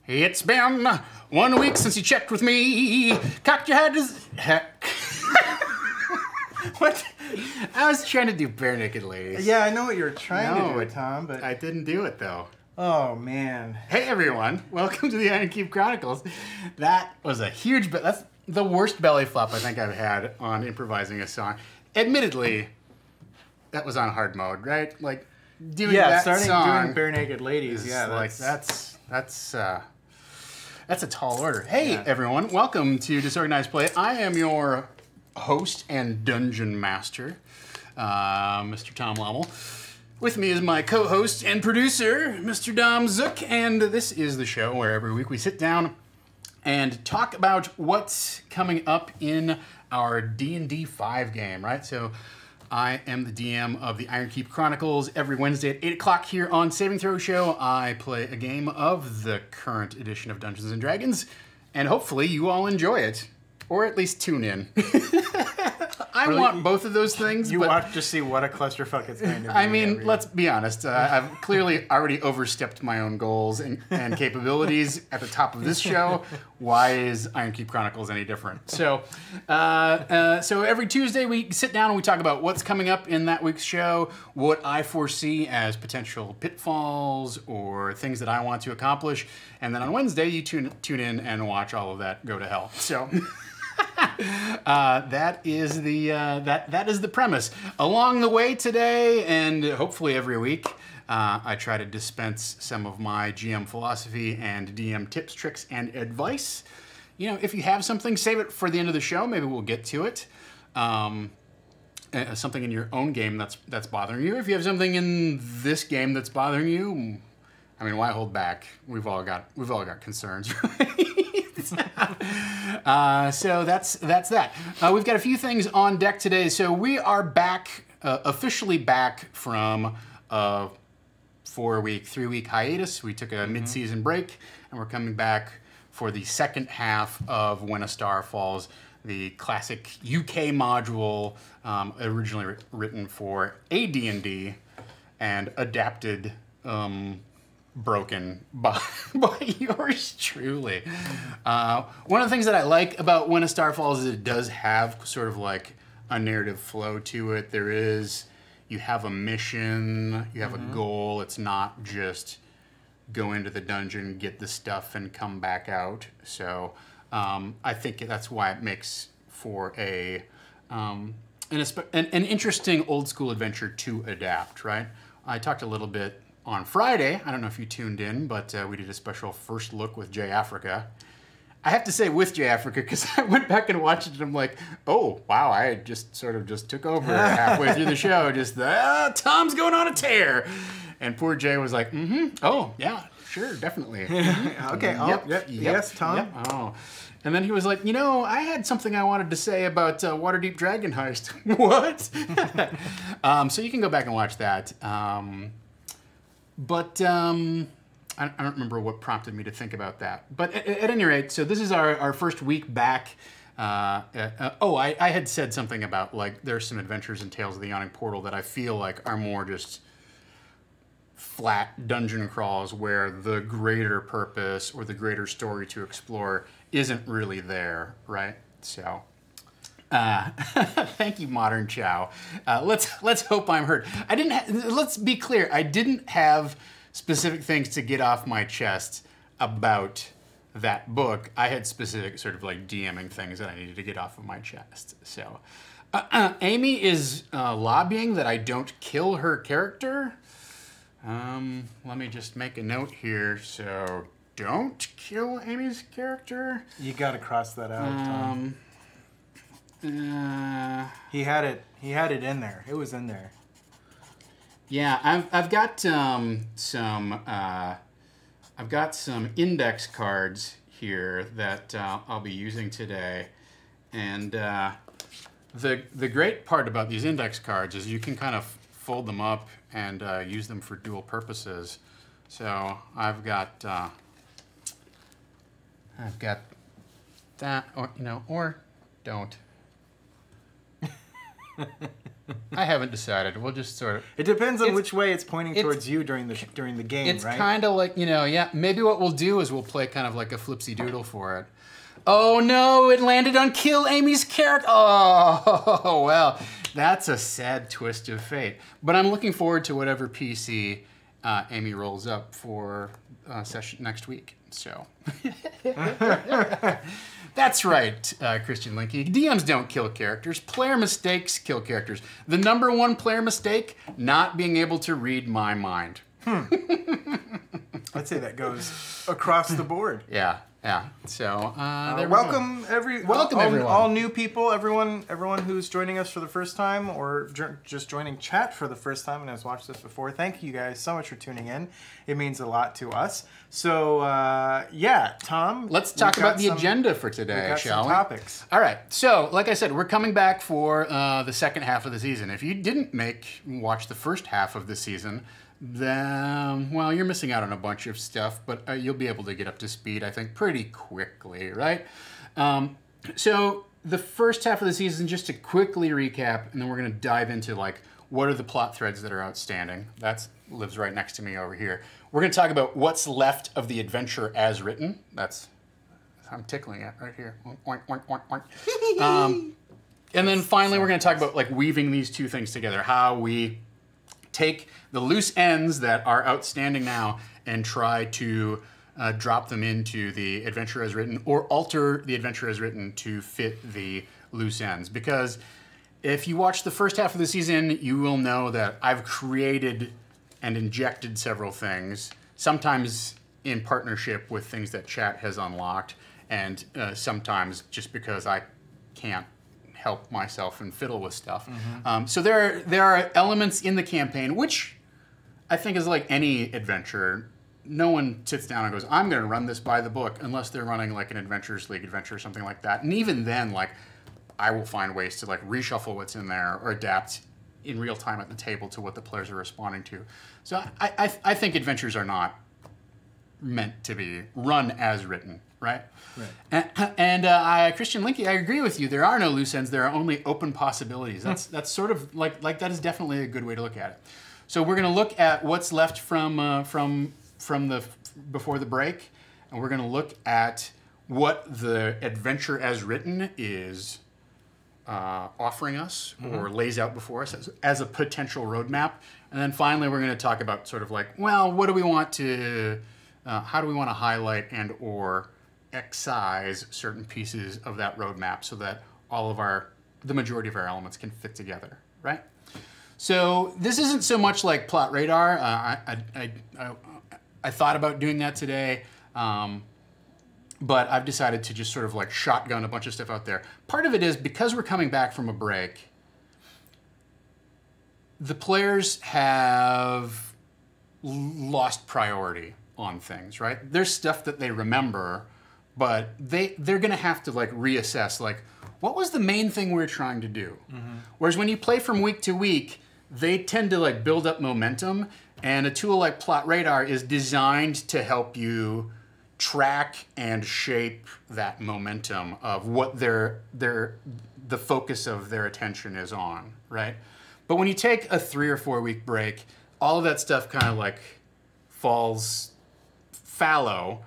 It's been 1 week since you checked with me. Cocked your head as heck. What? I was trying to do Bare Naked Ladies. Yeah, I know what you're trying to do, Tom, but I didn't do it though. Oh man. Hey everyone, welcome to the Iron Keep Chronicles. That was a huge, that's the worst belly flop I think I've had on improvising a song. Admittedly, that was on hard mode, right? Like doing that starting song doing Bare Naked Ladies. Yeah, like that's a tall order. Hey everyone, welcome to Disorganized Play. I am your host and dungeon master, Mr. Tom Lommel. With me is my co-host and producer, Mr. Dom Zook, and this is the show where every week we sit down and talk about what's coming up in our D&D 5 game, right? So I am the DM of the Iron Keep Chronicles. Every Wednesday at 8 o'clock here on Saving Throw Show, I play a game of the current edition of Dungeons & Dragons, and hopefully you all enjoy it, or at least tune in. I want both of those things. You watch to see what a clusterfuck it's going to be. I mean, let's be honest. I've clearly already overstepped my own goals and capabilities at the top of this show. Why is Iron Keep Chronicles any different? So every Tuesday we sit down and we talk about what's coming up in that week's show, what I foresee as potential pitfalls or things that I want to accomplish, and then on Wednesday you tune in and watch all of that go to hell. So. That is the premise. Along the way today, and hopefully every week, I try to dispense some of my GM philosophy and DM tips, tricks, and advice. You know, if you have something, save it for the end of the show. Maybe we'll get to it. Something in your own game that's bothering you. If you have something in this game that's bothering you, I mean, why hold back? We've all got concerns, right? So that's that. We've got a few things on deck today. So we are back, officially back from a 3-week hiatus. We took a mid-season break, and we're coming back for the second half of When a Star Falls, the classic UK module, originally written for AD&D and adapted. Broken by yours truly. One of the things that I like about When a Star Falls is it does have sort of like a narrative flow to it. You have a mission, you have a goal. It's not just go into the dungeon, get the stuff, and come back out. So I think that's why it makes for an interesting old school adventure to adapt, right? I talked a little bit on Friday, I don't know if you tuned in, but we did a special first look with J Africa. I have to say with J Africa because I went back and watched it and I'm like, oh, wow, I just took over halfway through the show. Tom's going on a tear. And poor Jay was like, oh, yeah, sure, definitely. Okay, yes, Tom. Yep. Oh. And then he was like, you know, I had something I wanted to say about Waterdeep Dragon Heist. What? So you can go back and watch that. But I don't remember what prompted me to think about that. But at any rate, so this is our first week back. I had said something about, like, there's some adventures in Tales of the Yawning Portal that I feel like are more just flat dungeon crawls where the greater purpose or the greater story to explore isn't really there, right? So... thank you, Modern Chow. Let's hope I'm heard. Let's be clear. I didn't have specific things to get off my chest about that book. I had specific sort of like DMing things that I needed to get off of my chest. So, Amy is lobbying that I don't kill her character. Let me just make a note here. So, don't kill Amy's character. You got to cross that out, Tom. He had it in there. It was in there. Yeah, I've got some index cards here that I'll be using today, and the great part about these index cards is you can kind of fold them up and use them for dual purposes. So I've got that, or don't. I haven't decided. We'll just sort of... It depends on which way it's pointing towards you during the game, it's right? It's kind of like, yeah, maybe what we'll do is we'll play kind of like a flipsy doodle for it. Oh no, it landed on kill Amy's character. Oh, well, that's a sad twist of fate. But I'm looking forward to whatever PC Amy rolls up for session next week. So... That's right, Christian Linky. DMs don't kill characters. Player mistakes kill characters. The #1 player mistake, not being able to read my mind. I'd say that goes across the board. Yeah. So, welcome everyone. All new people, everyone who's joining us for the first time or just joining chat for the first time and has watched this before. Thank you guys so much for tuning in. It means a lot to us. So, yeah, Tom. Let's talk about the agenda for today, shall we? Topics. All right. So, like I said, we're coming back for the second half of the season. If you didn't watch the first half of the season, then, well, you're missing out on a bunch of stuff, but you'll be able to get up to speed, I think, pretty quickly, right? So the first half of the season, just to quickly recap, and then we're going to dive into, like, what are the plot threads that are outstanding. That lives right next to me over here. We're going to talk about what's left of the adventure as written. I'm tickling it right here. Oink, oink, oink, oink. And then finally, we're going to talk about, like, weaving these two things together, how we take the loose ends that are outstanding now and try to drop them into the adventure as written, or alter the adventure as written to fit the loose ends. Because if you watch the first half of the season, you will know that I've created and injected several things, sometimes in partnership with things that chat has unlocked, and sometimes just because I can't help myself and fiddle with stuff. So there are elements in the campaign, which I think is like any adventure. No one sits down and goes, I'm going to run this by the book, unless they're running like an Adventures League adventure or something like that. And even then, like, I will find ways to like reshuffle what's in there or adapt in real time at the table to what the players are responding to. So I think adventures are not meant to be run as written. Right? And Christian Linky, I agree with you. There are no loose ends. There are only open possibilities. That's sort of like that is definitely a good way to look at it. So we're going to look at what's left from the before the break, and we're going to look at what the adventure as written is offering us or lays out before us as a potential roadmap. And then finally, we're going to talk about sort of like, well, what do we want to, how do we want to highlight and or excise certain pieces of that roadmap so that all of the majority of our elements can fit together, right? So this isn't so much like plot radar. I thought about doing that today, but I've decided to just sort of like shotgun a bunch of stuff out there. Part of it is because we're coming back from a break, the players have lost priority on things, right? There's stuff that they remember, but they're going to have to like reassess, like, what was the main thing we're trying to do? Whereas when you play from week to week, they tend to like build up momentum, and a tool like Plot Radar is designed to help you track and shape that momentum of what the focus of their attention is on, right? But when you take a 3 or 4 week break, all of that stuff kind of like falls fallow.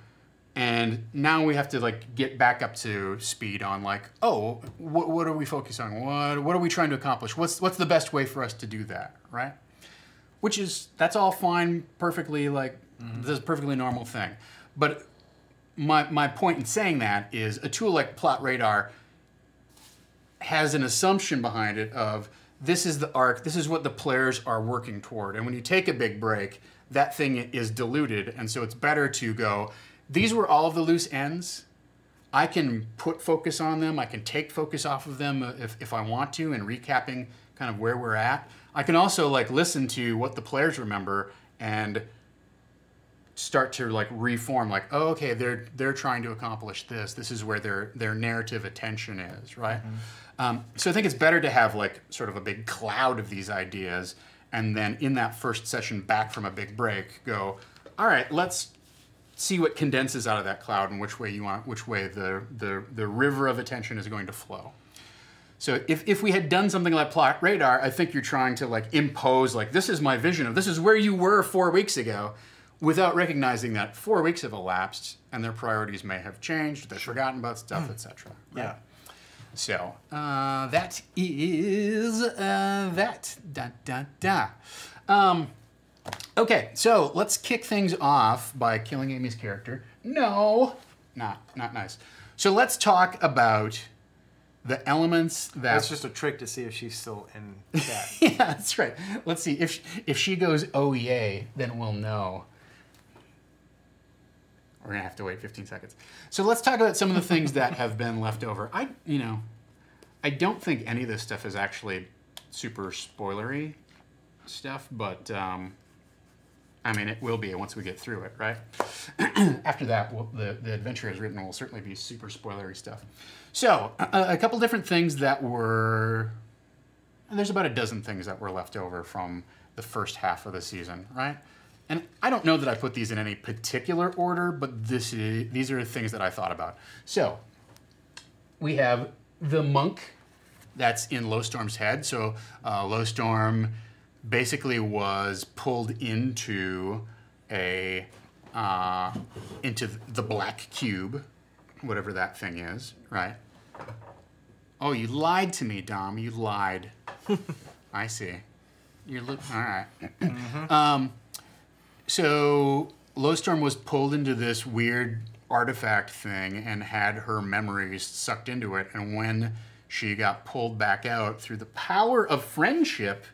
And now we have to like get back up to speed on like, oh, what are we focused on? What are we trying to accomplish? What's the best way for us to do that, right? That's all fine, perfectly like, this is a perfectly normal thing. But my point in saying that is a tool like Plot Radar has an assumption behind it of this is the arc, this is what the players are working toward. And when you take a big break, that thing is diluted. And so it's better to go, these were all of the loose ends. I can put focus on them. I can take focus off of them if I want to, and recapping kind of where we're at. I can also like listen to what the players remember and start to like reform, like, oh, okay, they're trying to accomplish this. This is where their narrative attention is, right? So I think it's better to have like sort of a big cloud of these ideas, and then in that first session back from a big break, go, all right, let's see what condenses out of that cloud and which way the river of attention is going to flow. So if we had done something like Plot Radar, I think you're trying to like impose like, this is my vision of, this is where you were 4 weeks ago, without recognizing that 4 weeks have elapsed and their priorities may have changed, they've forgotten about stuff, etc. Right? Yeah. So that is that. Okay, so let's kick things off by killing Amy's character. No, not nice. So let's talk about the elements that... That's just a trick to see if she's still in chat. Yeah, that's right. Let's see. If she goes, oh, yay, then we'll know. We're going to have to wait 15 seconds. So let's talk about some of the things that have been left over. I don't think any of this stuff is actually super spoilery stuff, but I mean, it will be once we get through it, right? After that, the adventure as written will certainly be super spoilery stuff. So, a couple different things that were... There's about a dozen things that were left over from the first half of the season, right? And I don't know that I put these in any particular order, but these are things that I thought about. So, we have the monk that's in Lowstorm's head. So, Lowstorm basically was pulled into into the black cube, whatever that thing is, right? Oh, you lied to me, Dom. You lied. I see. All right. Mm-hmm. So Lowstorm was pulled into this weird artifact thing and had her memories sucked into it. And when she got pulled back out through the power of friendship,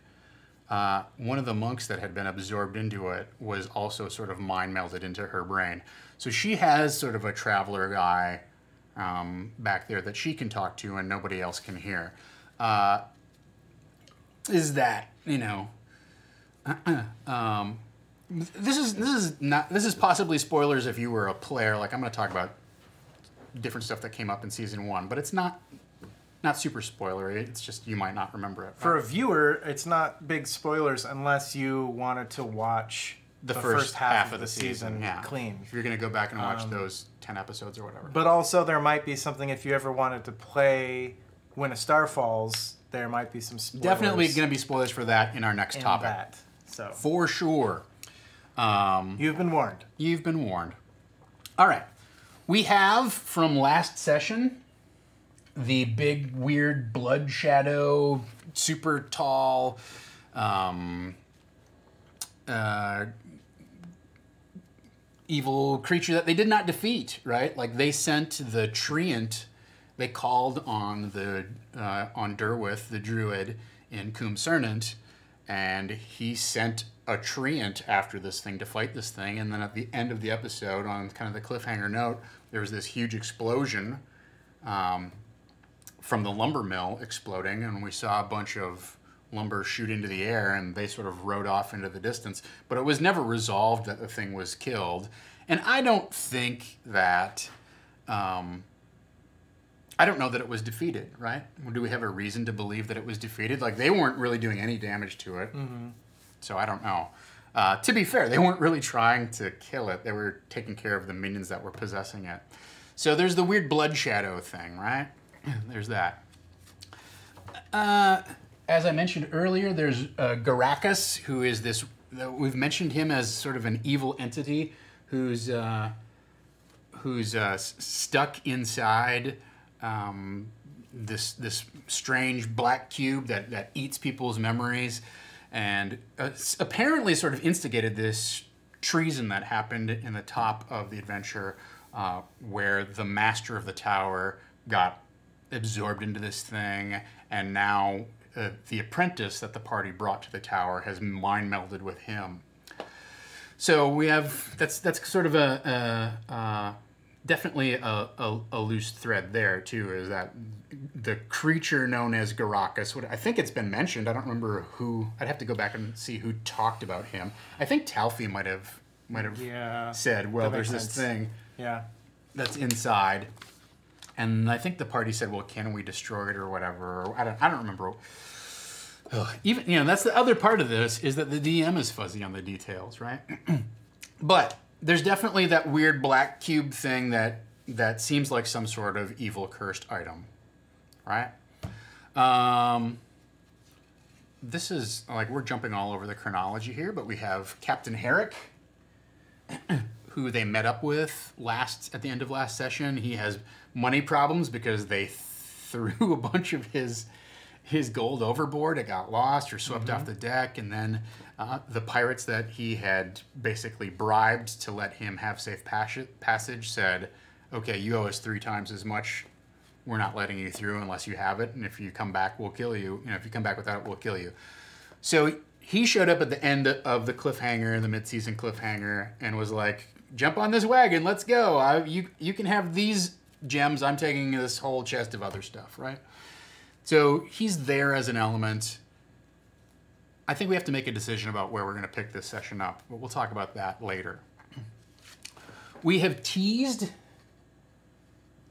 one of the monks that had been absorbed into it was also sort of mind melded into her brain. So she has sort of a traveler guy back there that she can talk to and nobody else can hear. Is that, this is possibly spoilers if you were a player. Like, I'm going to talk about different stuff that came up in season 1, but it's not super spoilery. It's just you might not remember it. Right? For a viewer, it's not big spoilers unless you wanted to watch the first half of the season clean. If you're going to go back and watch those 10 episodes or whatever. But also there might be something, if you ever wanted to play When a Star Falls, there might be some spoilers. Definitely going to be spoilers for that in our next topic. So for sure. You've been warned. You've been warned. All right. We have, from last session, the big, weird blood shadow, super tall, evil creature that they did not defeat, right? Like, they sent the Treant, they called on on Derwith, the druid, in Coom Cernant, and he sent a Treant after this thing to fight this thing, and then at the end of the episode, on kind of the cliffhanger note, there was this huge explosion from the lumber mill exploding, and we saw a bunch of lumber shoot into the air, and they sort of rode off into the distance. But it was never resolved that the thing was killed. And I don't think that... I don't know that it was defeated, right? Do we have a reason to believe that it was defeated? Like, they weren't really doing any damage to it. Mm-hmm. So I don't know. To be fair, they weren't really trying to kill it. They were taking care of the minions that were possessing it. So there's the weird blood shadow thing, right? There's that. As I mentioned earlier, there's Karakas, who is this... We've mentioned him as sort of an evil entity who's stuck inside this strange black cube that eats people's memories, and apparently sort of instigated this treason that happened in the top of the adventure, where the master of the tower got absorbed into this thing, and now the apprentice that the party brought to the tower has mind melded with him. So we have that's sort of definitely a loose thread there too. Is that the creature known as Karakas? I think it's been mentioned. I don't remember who. I'd have to go back and see who talked about him. I think Talfi might have said, "Well, there's this thing that's inside." And I think the party said, "Well, can we destroy it or whatever?" I don't remember. Even that's the other part of this, is that the DM is fuzzy on the details, right? But there's definitely that weird black cube thing that seems like some sort of evil cursed item, right? This is, like, we're jumping all over the chronology here, but we have Captain Herrick, who they met up with at the end of last session. He has money problems because they threw a bunch of his gold overboard. It got lost or swept off the deck, and then the pirates that he had basically bribed to let him have safe passage said, okay, you owe us 3 times as much. We're not letting you through unless you have it, and if you come back, we'll kill you. If you come back without it, we'll kill you. So he showed up at the end of the cliffhanger, the mid-season cliffhanger, and was like, jump on this wagon, let's go. You can have these gems. I'm taking this whole chest of other stuff, right? So he's there as an element. I think we have to make a decision about where we're going to pick this session up, but we'll talk about that later. We have teased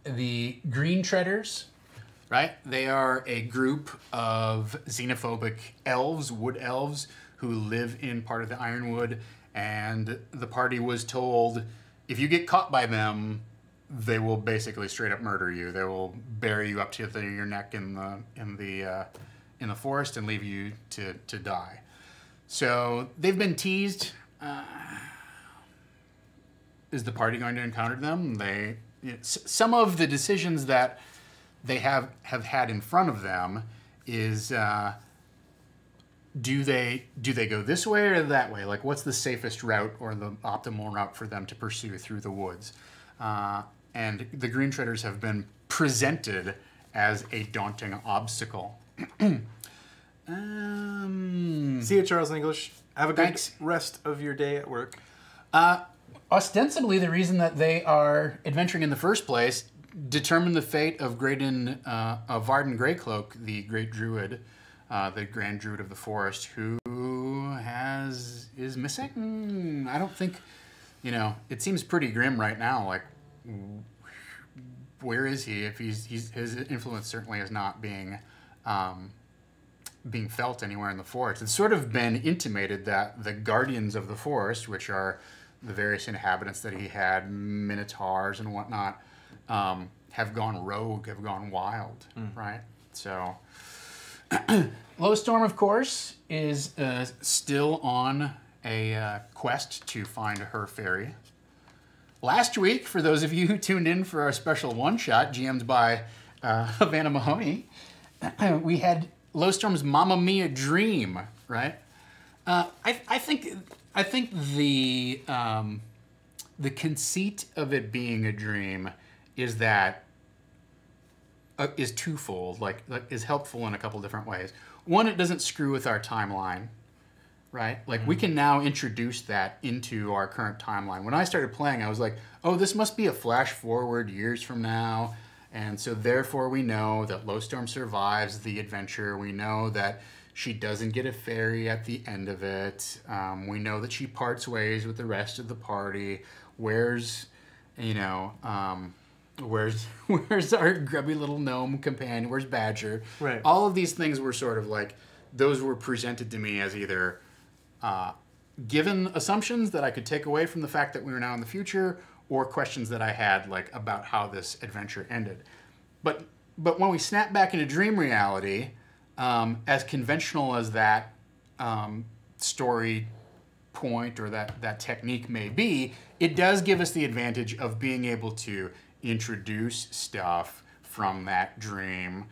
the Green Treaders, right? They are a group of xenophobic elves, wood elves, who live in part of the Ironwood, and the party was told, if you get caught by them, they will basically straight up murder you. They will bury you up to your neck in the forest and leave you to die. So they've been teased. Is the party going to encounter them? Some of the decisions that they have had in front of them is, do they go this way or that way? Like, what's the safest route or the optimal route for them to pursue through the woods? And the Green Treaders have been presented as a daunting obstacle. See you, Charles English. Have a good rest of your day at work. Ostensibly, the reason that they are adventuring in the first place determined the fate of Varden Greycloak, the great druid, the grand druid of the forest, who is missing. I don't think, it seems pretty grim right now. Like, where is he? If his influence certainly is not being felt anywhere in the forest. It's sort of been intimated that the guardians of the forest, which are the various inhabitants that he had, minotaurs and whatnot, have gone rogue, have gone wild, right? So, Lowstorm, of course, is still on a quest to find her fairy. Last week, for those of you who tuned in for our special one-shot, GM'd by Havana Mahoney, we had Lowstorm's Mamma Mia dream, right? I think the conceit of it being a dream is that is twofold, like is helpful in a couple different ways. One, it doesn't screw with our timeline, right? Like we can now introduce that into our current timeline. When I started playing, I was like, oh, this must be a flash forward years from now. And so therefore we know that Lowstorm survives the adventure. We know that she doesn't get a fairy at the end of it. We know that she parts ways with the rest of the party. Where's our grubby little gnome companion? Where's Badger? Right. All of these things were sort of like, those were presented to me as either given assumptions that I could take away from the fact that we were now in the future, or questions that I had like about how this adventure ended. But when we snap back into dream reality, as conventional as that story point or that technique may be, it does give us the advantage of being able to introduce stuff from that dream,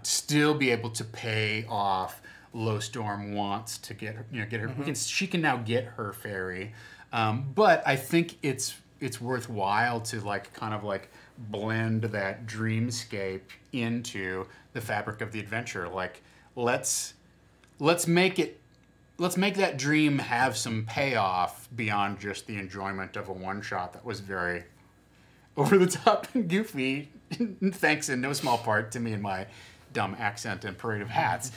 still be able to pay off. Lowstorm wants to get her, get her. She can now get her fairy, but I think it's worthwhile to kind of blend that dreamscape into the fabric of the adventure. Like, let's make that dream have some payoff beyond just the enjoyment of a one-shot that was very over the top and goofy, thanks in no small part to me and my dumb accent and parade of hats.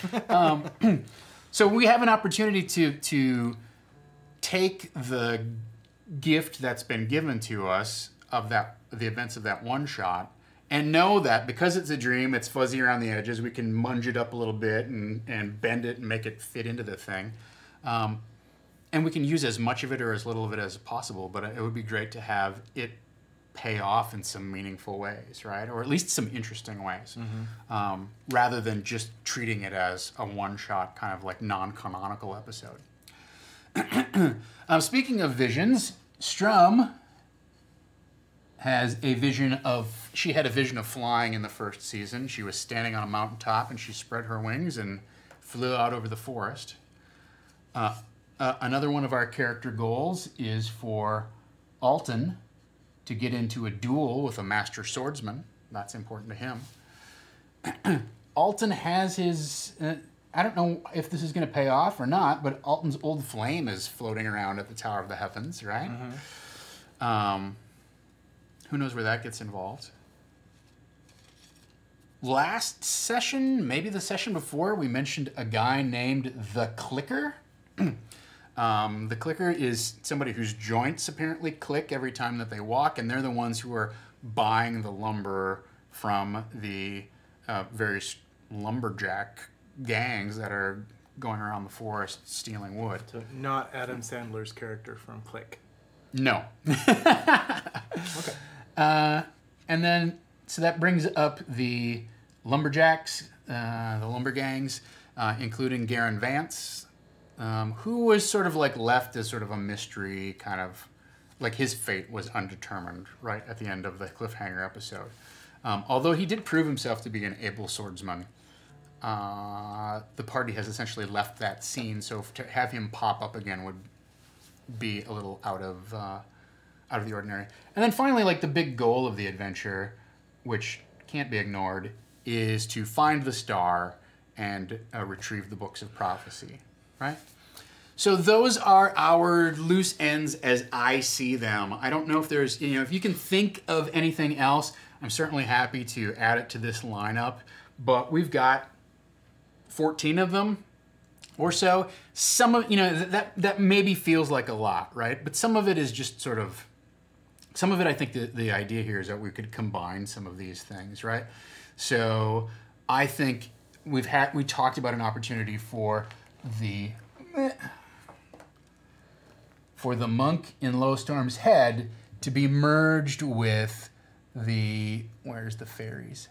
So we have an opportunity to take the gift that's been given to us of the events of that one shot, and know that because it's a dream, it's fuzzy around the edges, we can munge it up a little bit and bend it and make it fit into the thing. And we can use as much of it or as little of it as possible, but it would be great to have it pay off in some meaningful ways, right? Or at least some interesting ways, rather than just treating it as a one-shot kind of like non-canonical episode. Speaking of visions, Strum has a vision of, she had a vision of flying in the first season. She was standing on a mountaintop and she spread her wings and flew out over the forest. Another one of our character goals is for Alton to get into a duel with a master swordsman. That's important to him. Alton has his, I don't know if this is going to pay off or not, but Alton's old flame is floating around at the Tower of the Heavens, right? Who knows where that gets involved? Last session, maybe the session before, we mentioned a guy named the Clicker. The Clicker is somebody whose joints apparently click every time that they walk, and they're the ones who are buying the lumber from the various lumberjack gangs that are going around the forest stealing wood. So not Adam Sandler's character from Click. No. Okay. And then, so that brings up the lumberjacks, the lumber gangs, including Garen Vance, who was sort of like left as sort of a mystery, kind of like his fate was undetermined right at the end of the cliffhanger episode. Although he did prove himself to be an able swordsman, the party has essentially left that scene, so to have him pop up again would be a little out of the ordinary. And then finally, like the big goal of the adventure, which can't be ignored, is to find the star and retrieve the books of prophecy, right? So those are our loose ends as I see them. I don't know if there's, if you can think of anything else, I'm certainly happy to add it to this lineup, but we've got 14 of them or so. Some of, that maybe feels like a lot, right? But some of it is just sort of, some of it, I think the idea here is that we could combine some of these things, right? So I think we talked about an opportunity for the monk in Lowstorm's head to be merged with where's the fairies?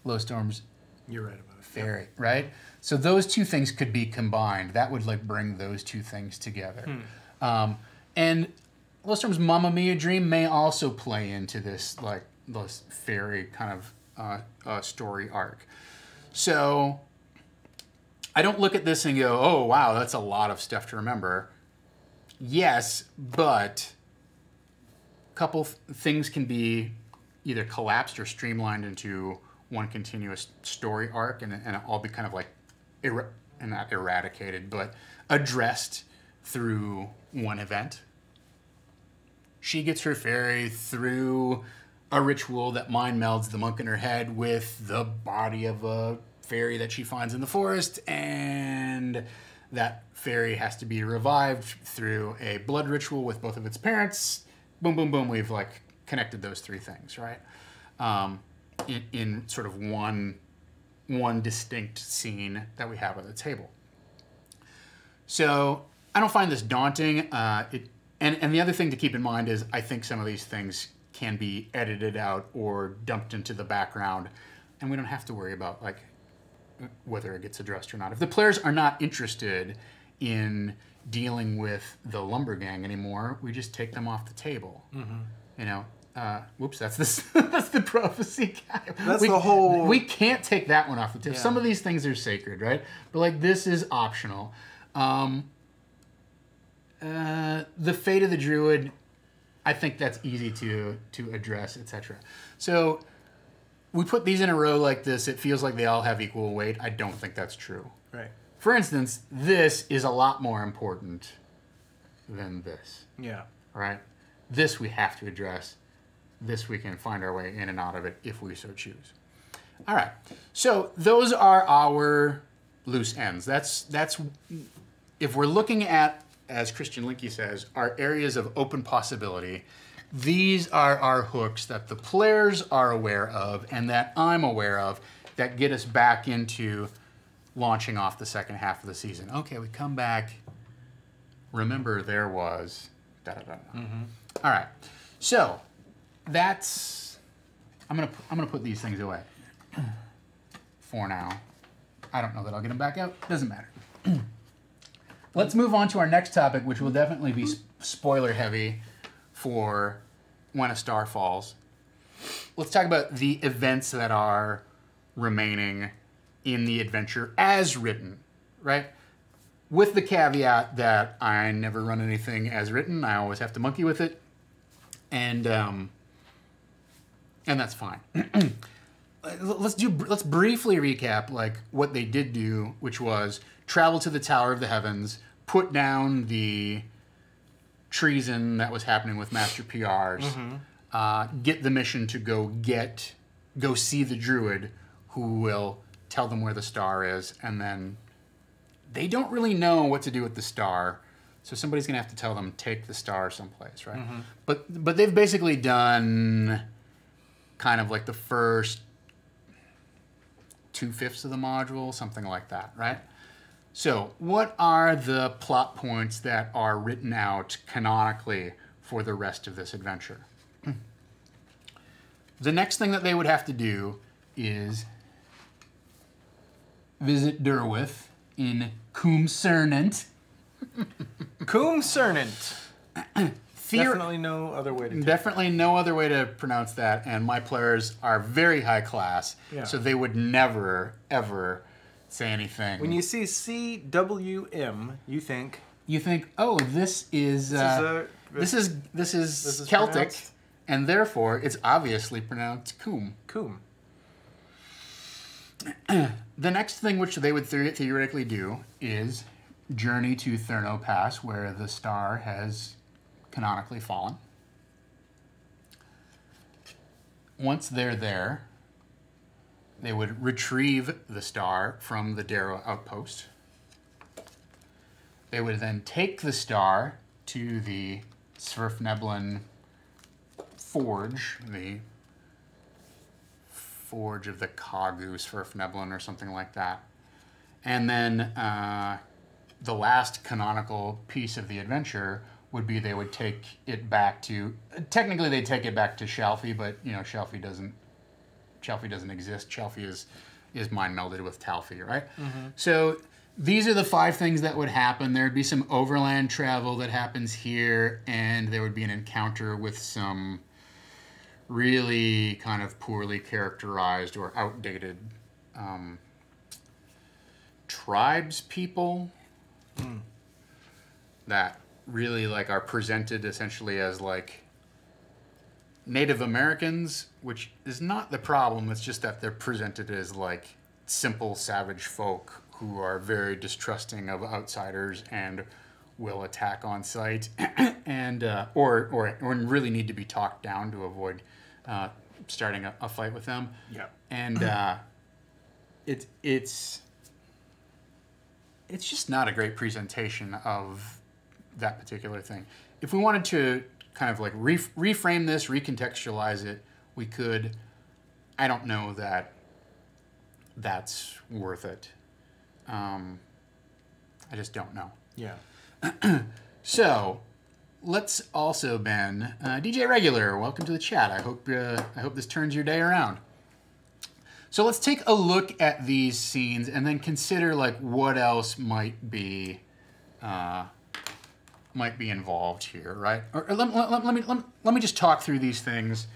Lowstorm's, you're right about it. Fairy, right? So those two things could be combined. That would like bring those two things together. And Lowstorm's Mamma Mia dream may also play into this fairy kind of story arc. So I don't look at this and go, oh wow, that's a lot of stuff to remember. Yes, but a couple things can be either collapsed or streamlined into one continuous story arc, and all be kind of like, not eradicated, but addressed through one event. She gets her fairy through a ritual that mind melds the monk in her head with the body of a fairy that she finds in the forest, and that fairy has to be revived through a blood ritual with both of its parents. Boom, boom, boom. We've like connected those three things, right? In sort of one distinct scene that we have at the table. So I don't find this daunting. And the other thing to keep in mind is I think some of these things can be edited out or dumped into the background, and we don't have to worry about like whether it gets addressed or not. If the players are not interested in dealing with the lumber gang anymore, we just take them off the table. Whoops, that's the prophecy guy. We can't take that one off the table. Yeah. Some of these things are sacred, right? But like this is optional. The fate of the druid, I think that's easy to address, etc. So we put these in a row like this. It feels like they all have equal weight. I don't think that's true. Right. For instance, this is a lot more important than this. Yeah. Right? This we have to address. This we can find our way in and out of it if we so choose. All right. So those are our loose ends. That's if we're looking at, as Christian Linke says, our areas of open possibility, these are our hooks that the players are aware of and that I'm aware of that get us back into launching off the second half of the season. Okay, we come back. Remember, there was... Da-da-da. All right. So that's... I'm gonna put these things away for now. I don't know that I'll get them back out. Doesn't matter. Let's move on to our next topic, which will definitely be spoiler heavy for When a Star Falls. Let's talk about the events that are remaining in the adventure as written, right? With the caveat that I never run anything as written. I always have to monkey with it. And that's fine. Let's briefly recap like what they did do, which was travel to the Tower of the Heavens, put down the treason that was happening with Master PRs, get the mission to go see the druid who will tell them where the star is, and then they don't really know what to do with the star, so somebody's gonna have to tell them take the star someplace, right? But they've basically done kind of like the first 2/5 of the module, something like that, right? So what are the plot points that are written out canonically for the rest of this adventure? The next thing that they would have to do is visit Derwith in Coombe Cernant. Coombe Cernant. Definitely no other way to Definitely no other way to pronounce that, and my players are very high class, so they would never, ever say anything. When you see CWM, you think... oh, this is Celtic, pronounced? And therefore it's obviously pronounced Coombe. Coombe. The next thing which they would theoretically do is journey to Thurno Pass, where the star has canonically fallen. Once they're there, they would retrieve the star from the Darrow outpost. They would then take the star to the Sverfneblin forge, the forge of the Kagu Sverfneblin or something like that. And then the last canonical piece of the adventure would be they would take it back to, technically they'd take it back to Shalfie, but you know, Shalfie doesn't exist. Shalfie is mind melded with Talfie, right? So these are the 5 things that would happen. There'd be some overland travel that happens here, and there would be an encounter with some really kind of poorly characterized or outdated tribes people that really like are presented essentially as like Native Americans, which is not the problem. It's just that they're presented as like simple savage folk who are very distrusting of outsiders and will attack on sight and or really need to be talked down to avoid starting a fight with them. Yeah. And it's just not a great presentation of that particular thing. If we wanted to kind of like reframe this, recontextualize it, we could. I don't know that that's worth it. I just don't know. Yeah. So let's also, Ben, DJ Regular, welcome to the chat. I hope this turns your day around. So let's take a look at these scenes and then consider like what else might be involved here, right? Or let me just talk through these things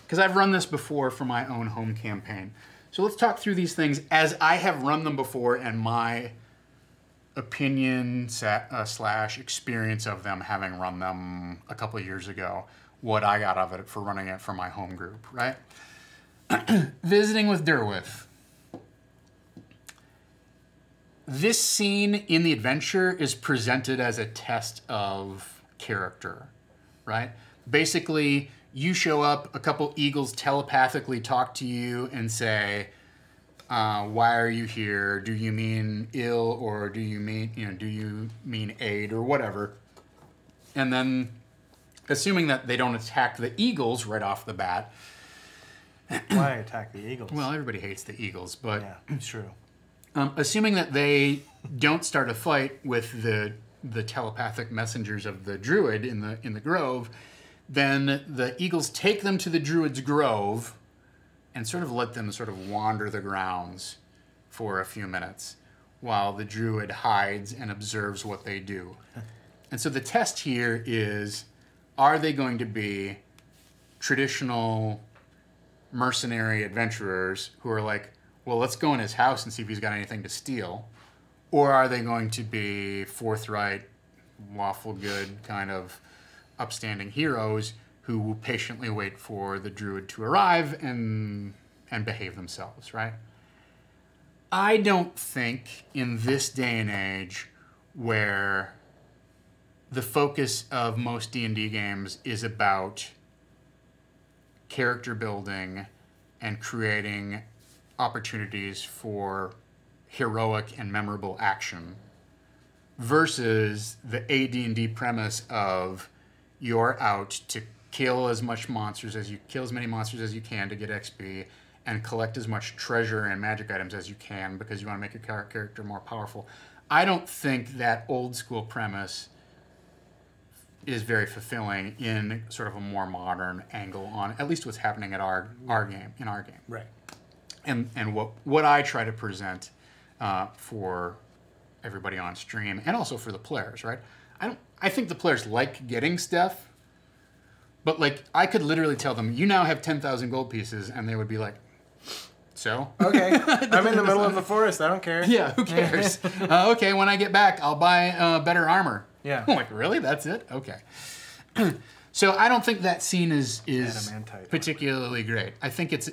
because I've run this before for my own home campaign. So let's talk through these things as I have run them before and my opinion slash experience of them, having run them a couple of years ago, what I got of it for running it for my home group, right? Visiting with Derwith. This scene in the adventure is presented as a test of character, right? Basically, you show up, a couple eagles telepathically talk to you and say, why are you here? Do you mean ill, or do you mean aid, or whatever? And then, assuming that they don't attack the eagles right off the bat. Why attack the eagles? Well, everybody hates the eagles, but yeah, it's true. Assuming that they don't start a fight with the telepathic messengers of the druid in the grove, Then the eagles take them to the druid's grove and sort of let them sort of wander the grounds for a few minutes while the druid hides and observes what they do. And so the test here is, are they going to be traditional mercenary adventurers who are like, well, let's go in his house and see if he's got anything to steal? Or are they going to be forthright, lawful good, kind of upstanding heroes who will patiently wait for the druid to arrive and behave themselves, right? I don't think in this day and age where the focus of most D&D games is about character building and creating opportunities for heroic and memorable action versus the AD&D premise of you're out to kill as many monsters as you can to get XP and collect as much treasure and magic items as you can because you want to make your character more powerful. I don't think that old school premise is very fulfilling in sort of a more modern angle on at least what's happening at our game. Right. And what I try to present for everybody on stream and also for the players, right? I think the players like getting stuff, but like I could literally tell them, you now have 10,000 gold pieces, and they would be like, so? Okay, I'm in the middle of the forest. I don't care. Yeah, who cares? Okay, when I get back, I'll buy better armor. Yeah. I'm like, really? That's it? Okay. So I don't think that scene is particularly great. I think it's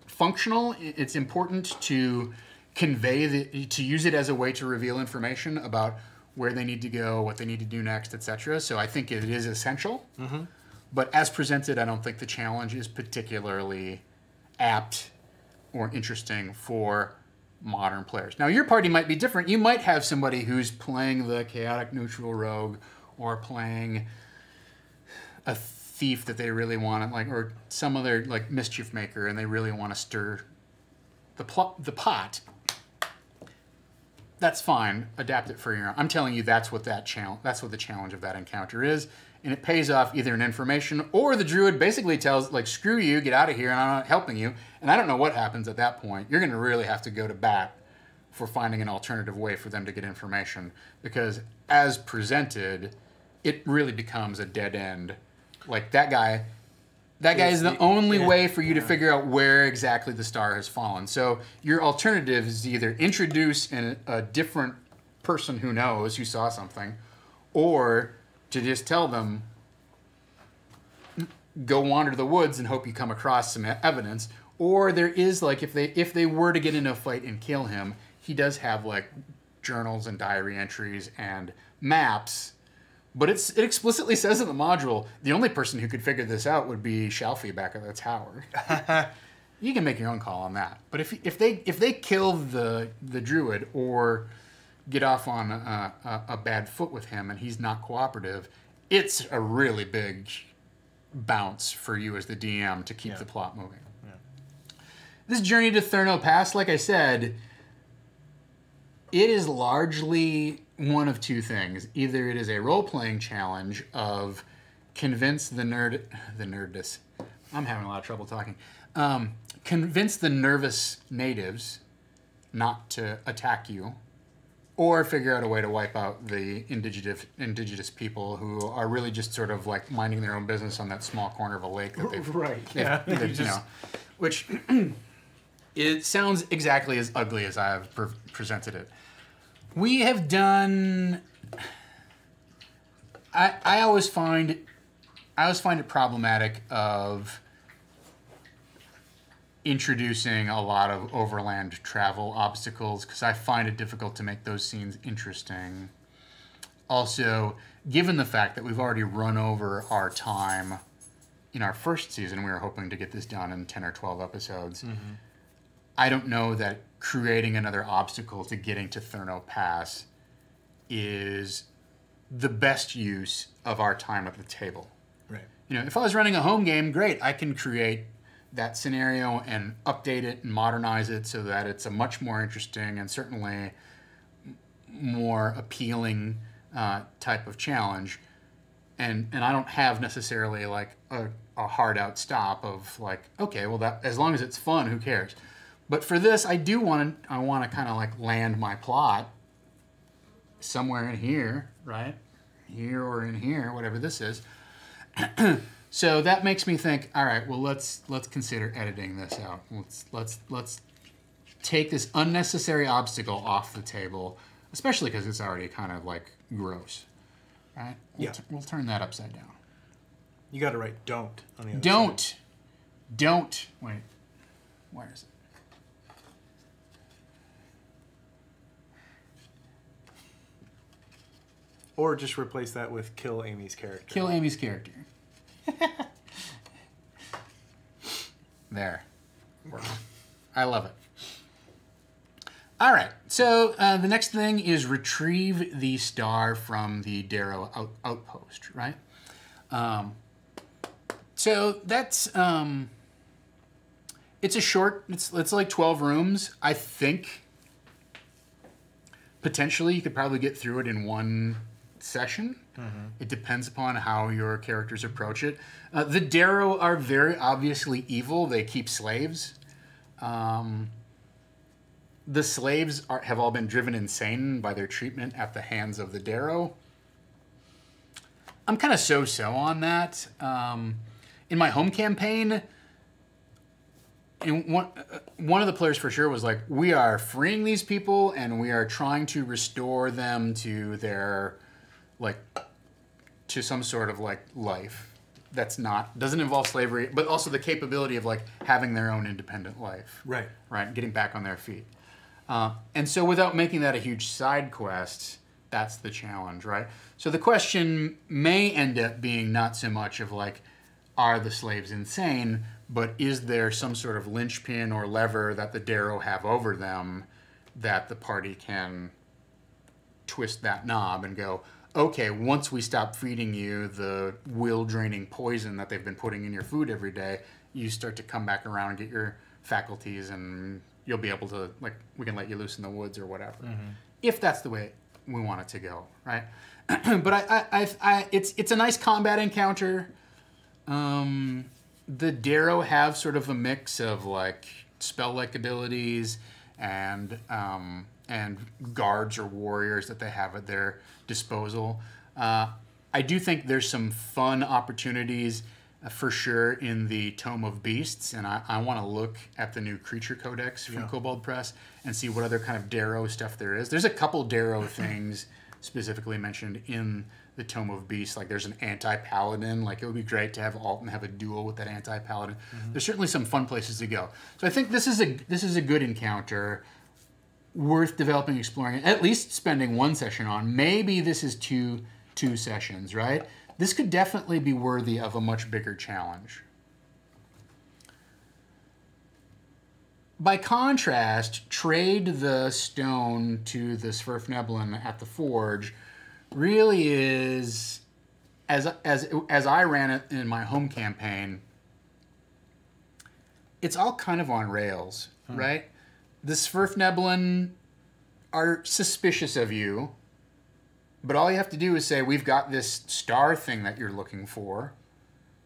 functional. It's important to convey to use it as a way to reveal information about where they need to go, what they need to do next, etc. So I think it is essential. Mm-hmm. But as presented, I don't think the challenge is particularly apt or interesting for modern players. Now, your party might be different. You might have somebody who's playing the chaotic neutral rogue or playing a thief that they really want to, like, or some other like mischief maker, and they really want to stir the pot. That's fine. Adapt it for your own. I'm telling you, that's what the challenge of that encounter is. And it pays off either in information or the druid basically tells, like, screw you, get out of here, and I'm not helping you. And I don't know what happens at that point. You're going to really have to go to bat for finding an alternative way for them to get information. Because as presented, it really becomes a dead end. Like, that guy is the only way for you to figure out where exactly the star has fallen. So your alternative is either introduce a different person who knows, who saw something, or to just tell them, go wander the woods and hope you come across some evidence. Or there is, like, if they were to get into a fight and kill him, he does have, like, journals and diary entries and maps. But it explicitly says in the module, the only person who could figure this out would be Shalfie back at the tower. You can make your own call on that. But if they kill the druid or get off on a bad foot with him and he's not cooperative, it's a really big bounce for you as the DM to keep the plot moving. Yeah. This journey to Thurno Pass, like I said, it is largely one of two things. Either it is a role-playing challenge of convince the nerdus. I'm having a lot of trouble talking. Convince the nervous natives not to attack you, or figure out a way to wipe out the indigenous people who are really just sort of like minding their own business on that small corner of a lake that they've which it sounds exactly as ugly as I have presented it. We have done. I always find it problematic of introducing a lot of overland travel obstacles because I find it difficult to make those scenes interesting. Also, given the fact that we've already run over our time in our first season, we were hoping to get this done in 10 or 12 episodes. Mm-hmm. I don't know that creating another obstacle to getting to Thurno Pass is the best use of our time at the table. Right. You know, if I was running a home game, great, I can create that scenario and update it and modernize it so that it's a much more interesting and certainly more appealing type of challenge. and I don't have necessarily like a hard out stop of like, okay, well, that as long as it's fun, who cares? But for this, I want to kind of like land my plot somewhere in here, right? Here or in here, whatever this is. So that makes me think, all right, well, let's consider editing this out. Let's take this unnecessary obstacle off the table, especially because it's already kind of like gross, right? We'll turn that upside down. You got to write "don't" on the other side. Don't. Wait, where is it? Or just replace that with "kill Amy's character." Kill Amy's character. There. Works. I love it. All right. So the next thing is retrieve the star from the Darrow outpost, right? So that's it's a short. It's like 12 rooms. I think potentially you could probably get through it in one session. It depends upon how your characters approach it. The Darrow are very obviously evil. They keep slaves. The slaves have all been driven insane by their treatment at the hands of the Darrow. I'm kind of so-so on that. In my home campaign, one of the players for sure was like, we are freeing these people and we are trying to restore them to their, like, to some sort of like life that's doesn't involve slavery, but also the capability of like having their own independent life. Right. Right. Getting back on their feet. And so without making that a huge side quest, that's the challenge, right? So the question may end up being not so much of like, are the slaves insane, but is there some sort of linchpin or lever that the Darrow have over them that the party can twist that knob and go, okay, once we stop feeding you the will-draining poison that they've been putting in your food every day, you start to come back around and get your faculties and you'll be able to, like, we can let you loose in the woods or whatever. If that's the way we want it to go, right? But it's a nice combat encounter. The Darrow have sort of a mix of like spell-like abilities and guards or warriors that they have at their disposal. I do think there's some fun opportunities for sure in the Tome of Beasts, and I want to look at the new Creature Codex from Kobold Press and see what other kind of Darrow stuff there is. There's a couple Darrow things specifically mentioned in the Tome of Beasts, like there's an anti-paladin. Like it would be great to have Alton have a duel with that anti-paladin. There's certainly some fun places to go. So I think this is a good encounter, worth developing, exploring, at least spending one session on. Maybe this is two sessions, right? This could definitely be worthy of a much bigger challenge. By contrast, trade the stone to the Sverfnebelin at the forge really is, as I ran it in my home campaign, it's all kind of on rails, right? The Sverfnebelin are suspicious of you, but all you have to do is say, we've got this star thing that you're looking for.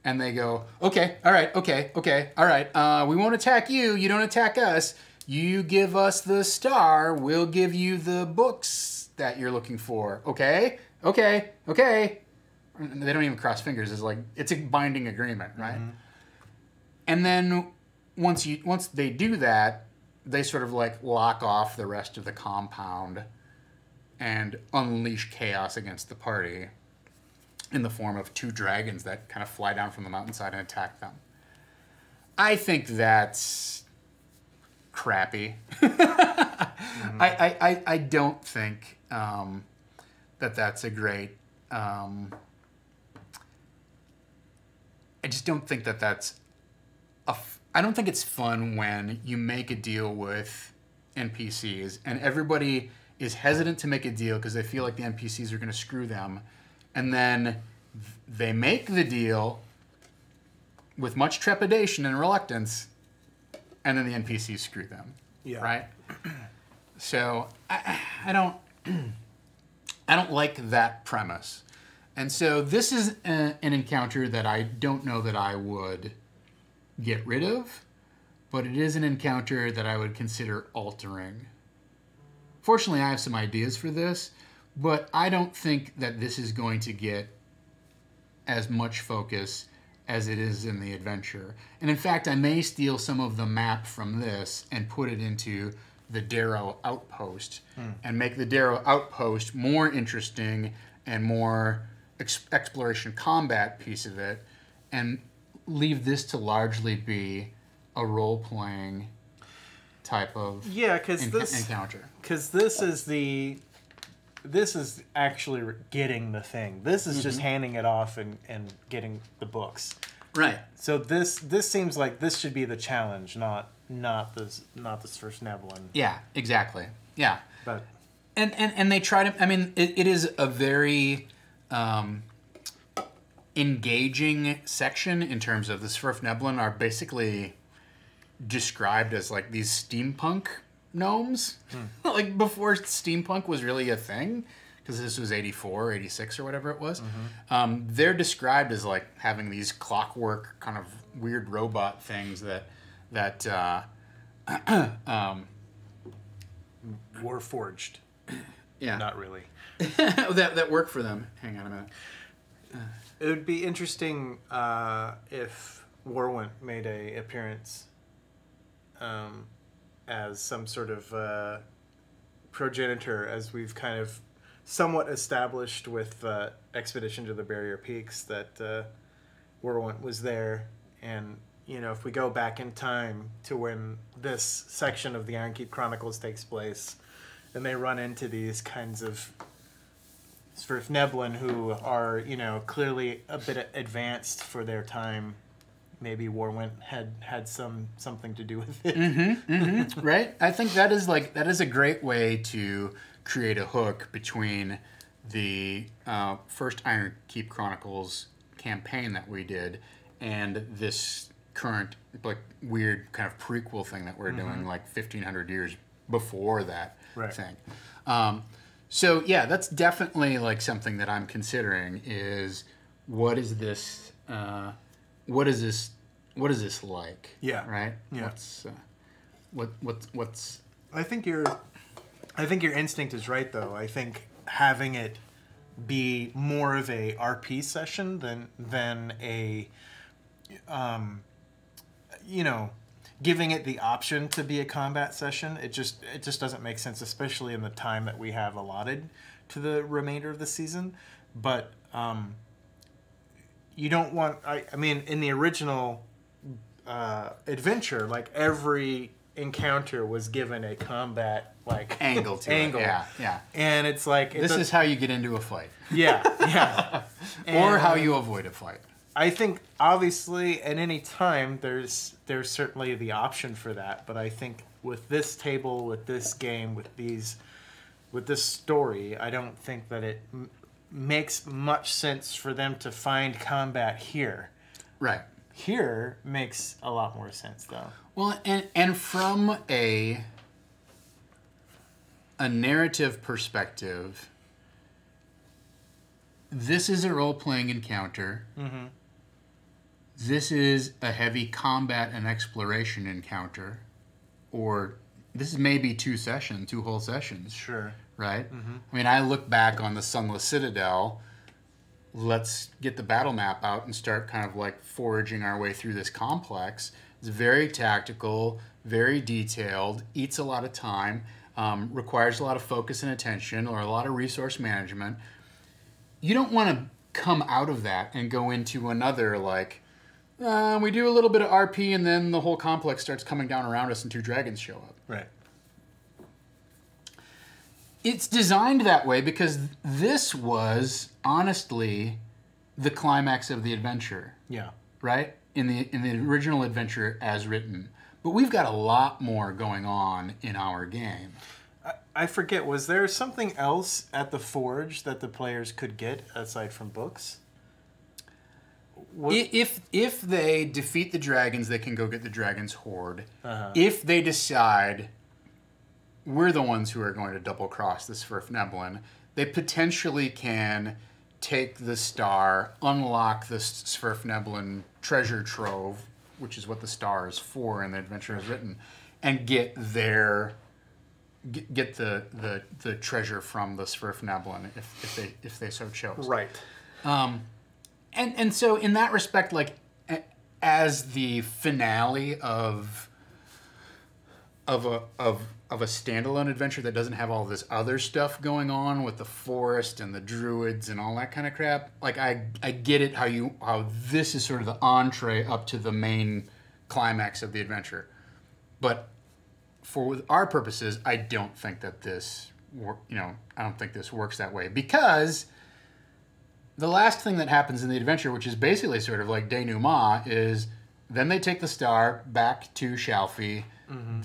And they go, okay, all right, all right. We won't attack you. You don't attack us. You give us the star. We'll give you the books that you're looking for. Okay. And they don't even cross fingers. It's a binding agreement, right? And then once they do that, they sort of like lock off the rest of the compound and unleash chaos against the party in the form of 2 dragons that kind of fly down from the mountainside and attack them. I think that's crappy. I don't think that that's a great... I just don't think that that's... I don't think it's fun when you make a deal with NPCs and everybody is hesitant to make a deal because they feel like the NPCs are going to screw them. And then they make the deal with much trepidation and reluctance, and then the NPCs screw them. Yeah. Right? So I don't like that premise. And so this is an encounter that I don't know that I would get rid of, but it is an encounter that I would consider altering. Fortunately, I have some ideas for this, but I don't think that this is going to get as much focus as it is in the adventure. And in fact, I may steal some of the map from this and put it into the Darrow outpost and make the Darrow outpost more interesting and more exploration combat piece of it, and leave this to largely be a role-playing type of encounter. Because this is actually getting the thing. This is just handing it off and getting the books. Right. So this seems like this should be the challenge, not this first Neblin. Yeah, exactly. Yeah. But and they try to, I mean, it is a very engaging section in terms of the Svirfneblin are basically described as like these steampunk gnomes. Like before steampunk was really a thing, because this was 84, 86 or whatever it was. They're described as like having these clockwork kind of weird robot things that Warforged. Yeah. Not really. that work for them. Hang on a minute. It would be interesting if Warwent made a appearance as some sort of progenitor, as we've kind of somewhat established with Expedition to the Barrier Peaks, that Warwent was there. And, you know, if we go back in time to when this section of the Ironkeep Chronicles takes place, and they run into these kinds of Svirfneblin who are, you know, clearly a bit advanced for their time. Maybe Warwent had something to do with it. Right? I think that is a great way to create a hook between the first Ironkeep Chronicles campaign that we did and this current like weird kind of prequel thing that we're doing like 1,500 years before that thing. So yeah, that's definitely like something that I'm considering is what is this like? Yeah. Right? Yeah. What's I think your instinct is right though. I think having it be more of a RP session than a you know, giving it the option to be a combat session, it just doesn't make sense, especially in the time that we have allotted to the remainder of the season. But you don't want. I mean, in the original adventure, like every encounter was given a combat like angle to it. Yeah. And it's like this is how you get into a fight. Yeah. Or how you avoid a fight. I think obviously at any time there's certainly the option for that, but I think with this table, with this game, with this story, I don't think that it makes much sense for them to find combat here. Right. Here makes a lot more sense though. Well, and from a narrative perspective, this is a role-playing encounter. This is a heavy combat and exploration encounter, or this is maybe two whole sessions. Sure. Right? I mean, I look back on the Sunless Citadel. Let's get the battle map out and start kind of like foraging our way through this complex. It's very tactical, very detailed, eats a lot of time, requires a lot of focus and attention, or a lot of resource management. You don't want to come out of that and go into another like, we do a little bit of RP and then the whole complex starts coming down around us and two dragons show up. Right. It's designed that way because this was honestly the climax of the adventure. Yeah. Right? In the original adventure as written. But we've got a lot more going on in our game. I forget, was there something else at the Forge that the players could get aside from books? If they defeat the dragons, they can go get the dragon's hoard. If they decide we're the ones who are going to double cross this Svirfneblin, they potentially can take the star, unlock the Svirfneblin treasure trove, which is what the star is for and the adventure is written, and get the treasure from the Svirfneblin if they so chose. Right. And so in that respect, like as the finale of a standalone adventure that doesn't have all this other stuff going on with the forest and the druids and all that kind of crap, like I get it how this is sort of the entree up to the main climax of the adventure, but for our purposes, I don't think that this I don't think this works that way, because the last thing that happens in the adventure, which is basically sort of like denouement, is then they take the star back to Shalfie. Mm-hmm.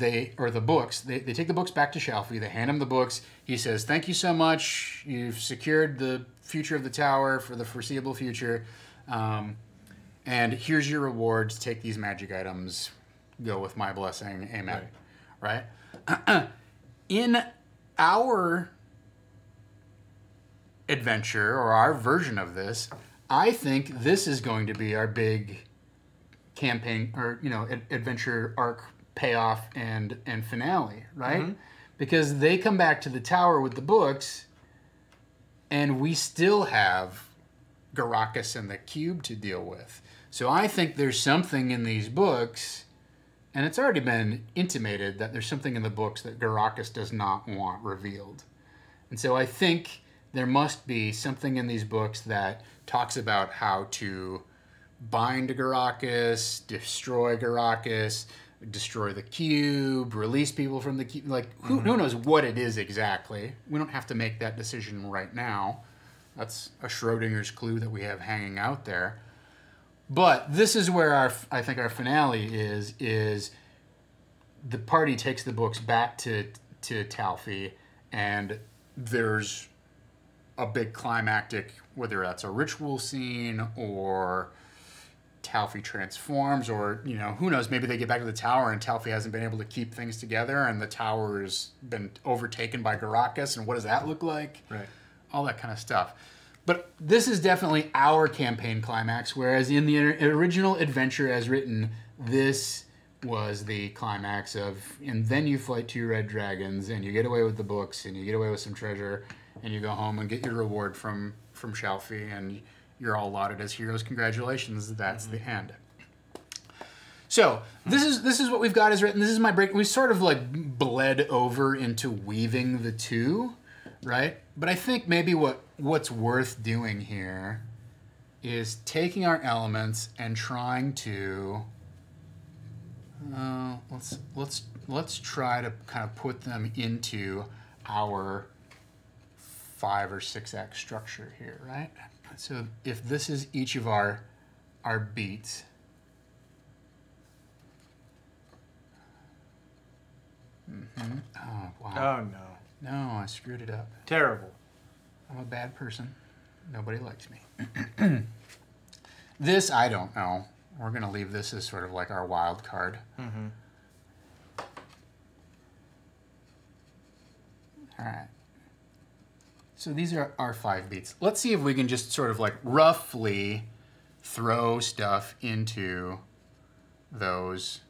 The books. They take the books back to Shalfie. They hand him the books. He says, "Thank you so much. You've secured the future of the tower for the foreseeable future. And here's your rewards. Take these magic items. Go with my blessing. Amen." Right? In our adventure, or our version of this, I think this is going to be our big campaign, or adventure arc payoff and finale, right? Mm-hmm. Because they come back to the tower with the books, and we still have Karakas and the cube to deal with. So I think there's something in these books, and it's already been intimated that there's something in the books that Karakas does not want revealed. And so I think there must be something in these books that talks about how to bind Karakas, destroy Karakas, destroy the cube, release people from the cube. Like, who knows what it is exactly? We don't have to make that decision right now. That's a Schrodinger's clue that we have hanging out there. But this is where I think our finale is the party takes the books back to Talfi, and there's a big climactic, whether that's a ritual scene or Talfi transforms, or who knows, maybe they get back to the tower and Talfi hasn't been able to keep things together and the tower's been overtaken by Karakas, and what does that look like? Right. All that kind of stuff. But this is definitely our campaign climax, whereas in the original adventure as written, this was the climax of, and then you fight 2 red dragons and you get away with the books and you get away with some treasure and you go home and get your reward from Shalfie, and you're all lauded as heroes. Congratulations, that's the end. So this is what we've got as written. This is my break. We sort of like bled over into weaving the two, right? But I think maybe what's worth doing here is taking our elements and trying to let's try to kind of put them into our 5 or 6 act structure here, right? So if this is each of our beats, oh wow, Oh no. No, I screwed it up. Terrible. I'm a bad person. Nobody likes me. This, I don't know. We're going to leave this as sort of like our wild card. Mm-hmm. All right. So these are our 5 beats. Let's see if we can just sort of like roughly throw stuff into those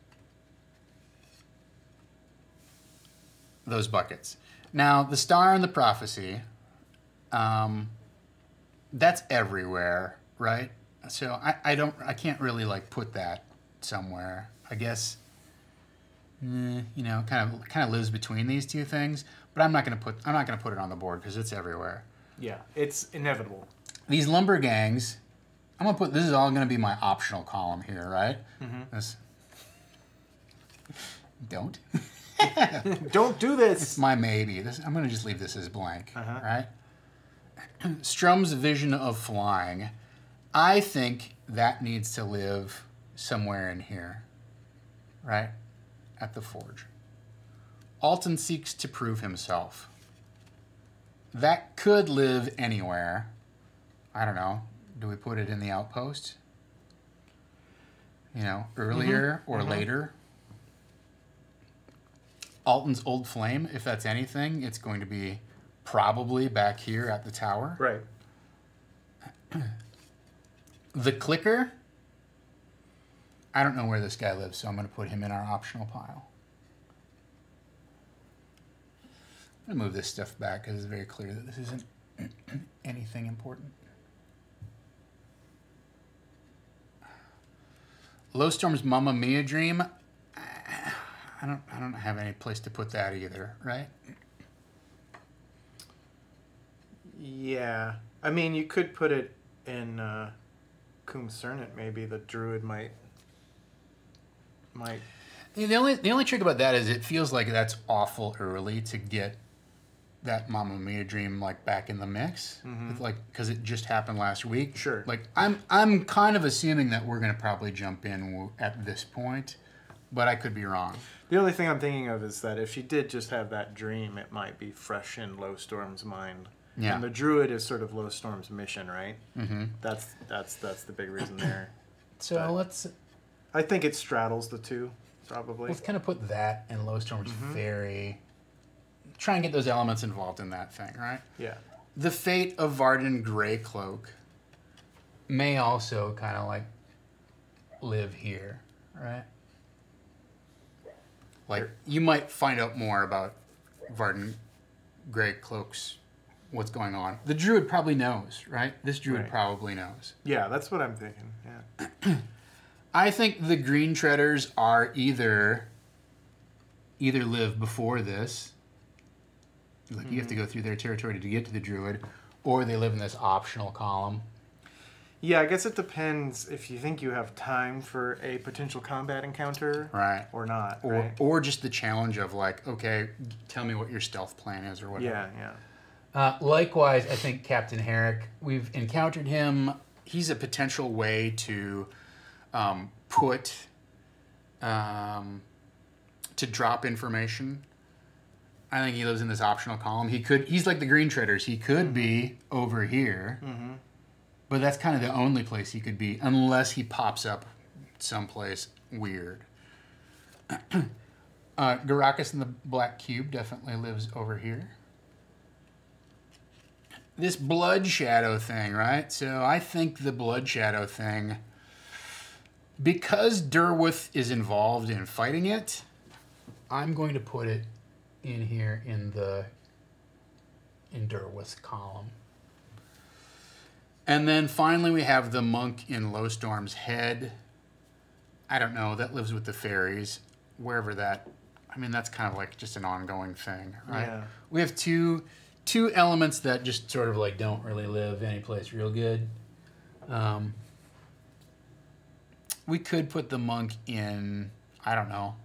buckets. Now, the star and the prophecy, that's everywhere, right? So I can't really like put that somewhere. I guess, kind of lives between these two things. But I'm not gonna put it on the board because it's everywhere. Yeah, it's inevitable. These lumber gangs, this is all gonna be my optional column here, right? Mm-hmm. Don't. Don't do this. It's my maybe. I'm going to just leave this as blank, right? Strum's vision of flying. I think that needs to live somewhere in here, right? At the forge. Alton seeks to prove himself. That could live anywhere. I don't know. Do we put it in the outpost? Earlier or later? Alton's old flame, if that's anything, it's going to be probably back here at the tower. Right. The clicker, I don't know where this guy lives, so I'm going to put him in our optional pile. I'm going to move this stuff back because it's very clear that this isn't anything important. Low Storm's Mamma Mia dream, I don't have any place to put that either, right? Yeah. I mean, you could put it in Cernit, maybe. The druid might. The only trick about that is it feels like that's awful early to get that Mamma Mia dream like back in the mix. It's like, because it just happened last week. Sure. Like I'm kind of assuming that we're gonna probably jump in at this point, but I could be wrong. The only thing I'm thinking of is that if she did just have that dream, it might be fresh in Low Storm's mind. Yeah. And the druid is sort of Low Storm's mission, right? That's the big reason there. So let's I think it straddles the two, probably. kind of put that in Low Storm's very. Try and get those elements involved in that thing, right? Yeah. The fate of Varden Greycloak may also kind of like live here, right? Like you might find out more about Varden Greycloak's what's going on. The druid probably knows, right? This druid probably knows. Yeah, that's what I'm thinking. Yeah. I think the Green Treaders are either live before this, like you have to go through their territory to get to the druid, or they live in this optional column. Yeah, I guess it depends if you think you have time for a potential combat encounter, Right. or not, Or just the challenge of like, okay, tell me what your stealth plan is or whatever. Yeah. Likewise, I think Captain Herrick, we've encountered him. He's a potential way to to drop information. I think he lives in this optional column. He's like the Green Treaders. He could be over here, but that's kind of the only place he could be, unless he pops up someplace weird. Karakas in the Black Cube definitely lives over here. This Blood Shadow thing, right? So I think the Blood Shadow thing, because Derwith is involved in fighting it, I'm going to put it in here in Derwith's column. And then finally we have the monk in Low Storm's head. I don't know, that lives with the fairies, wherever that, I mean, that's kind of like just an ongoing thing, right? Yeah. We have two elements that just sort of like don't really live anyplace real good. We could put the monk in, I don't know.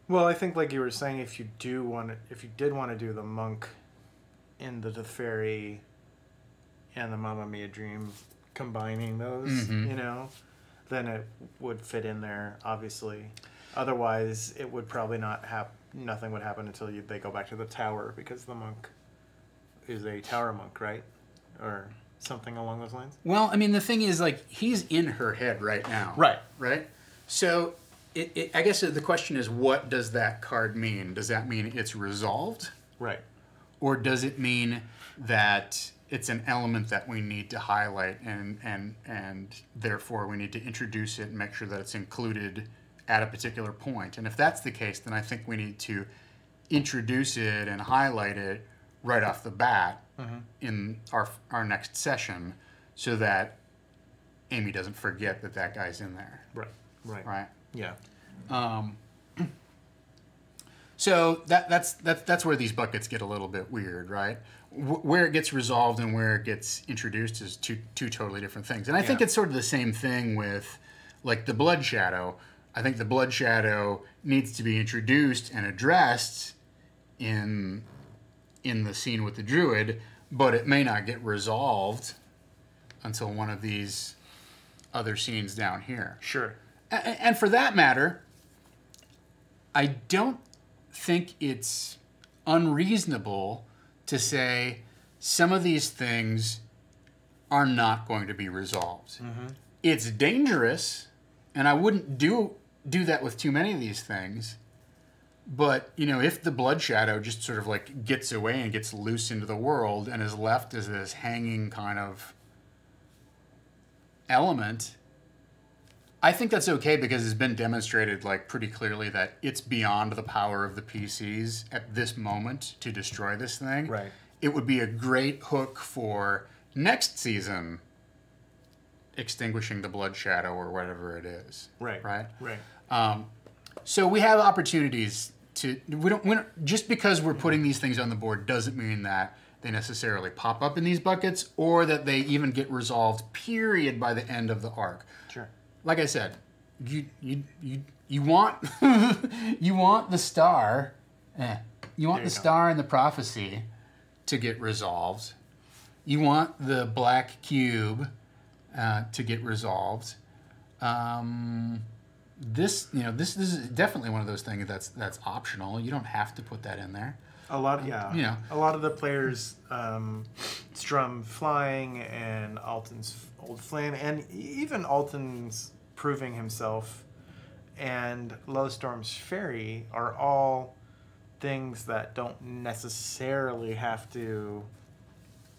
Well, I think like you were saying, if you did want to do the monk in the fairy and the Mamma Mia dream, combining those, then it would fit in there, obviously. Otherwise, it would probably nothing would happen until they go back to the tower, because the monk is a tower monk, right? Or something along those lines. Well, I mean, the thing is, like, he's in her head right now. Right. Right? So, I guess the question is, what does that card mean? Does that mean it's resolved? Right. Or does it mean that it's an element that we need to highlight and therefore we need to introduce it and make sure that it's included at a particular point? And if that's the case, then I think we need to introduce it and highlight it right off the bat in our next session, so that Amy doesn't forget that guy's in there. Right. Yeah. So that's where these buckets get a little bit weird, right? Where it gets resolved and where it gets introduced is two totally different things. And I think it's sort of the same thing with like the Blood Shadow. I think the Blood Shadow needs to be introduced and addressed in the scene with the druid, but it may not get resolved until one of these other scenes down here. Sure. And for that matter, I don't think it's unreasonable to say some of these things are not going to be resolved. It's dangerous, and I wouldn't do that with too many of these things. But, if the Blood Shadow just sort of like gets away and gets loose into the world and is left as this hanging kind of element, I think that's okay because it's been demonstrated like pretty clearly that it's beyond the power of the PCs at this moment to destroy this thing. Right. It would be a great hook for next season, extinguishing the blood shadow or whatever it is. Right. Right. Right. So we have opportunities to. We don't just because we're putting these things on the board doesn't mean that they necessarily pop up in these buckets or that they even get resolved. Period by the end of the arc. Sure. Like I said, you want you want the star, you want the star in the prophecy to get resolved. You want the black cube to get resolved. This is definitely one of those things that's optional. You don't have to put that in there. A lot, a lot of the players strum flying and Alton's old flame, and even Alton's proving himself, and Lowstorm's fairy are all things that don't necessarily have to,